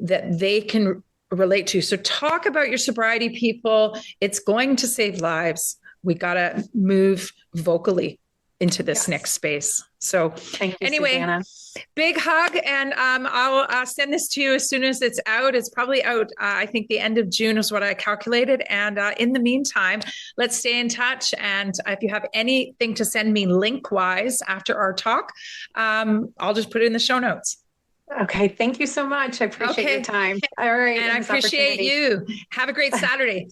that they can relate to. So talk about your sobriety, people. It's going to save lives. We got to move vocally into this next space. So thank you, anyway, Susanna. Big hug. And I'll send this to you as soon as it's out. It's probably out, I think the end of June is what I calculated. And in the meantime, let's stay in touch. And if you have anything to send me link-wise after our talk, I'll just put it in the show notes. Okay. Thank you so much. I appreciate your time. All right. And I appreciate you. Have a great Saturday.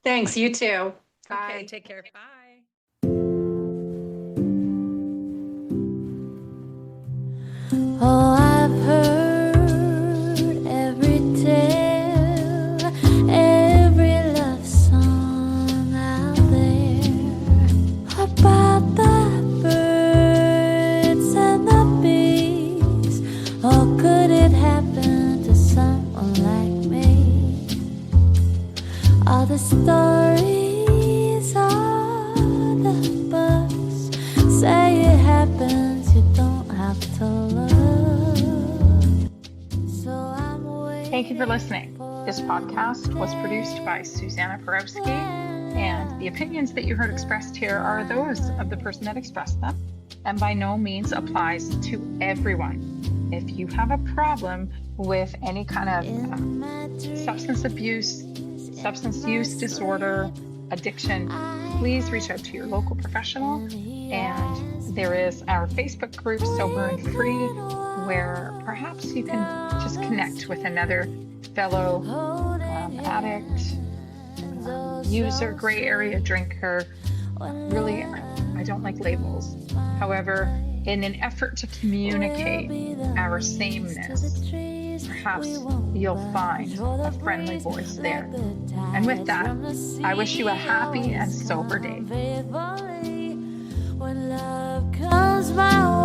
Thanks. You too. Bye. Okay. Take care. Bye. Oh, I've heard every tale, every love song out there about the birds and the bees. Oh, could it happen to someone like me? All the stories, all the books say it happens, you don't have to look. Thank you for listening. This podcast was produced by Susanna Porowski, and the opinions that you heard expressed here are those of the person that expressed them, and by no means applies to everyone. If you have a problem with any kind of substance abuse, substance use disorder, addiction, please reach out to your local professional. And there is our Facebook group, Sober and Free, where perhaps you can just connect with another fellow addict, user, gray area drinker. Really, I don't like labels. However, In an effort to communicate our sameness, perhaps you'll find a friendly voice there. And with that, I wish you a happy and sober day. When love comes my way.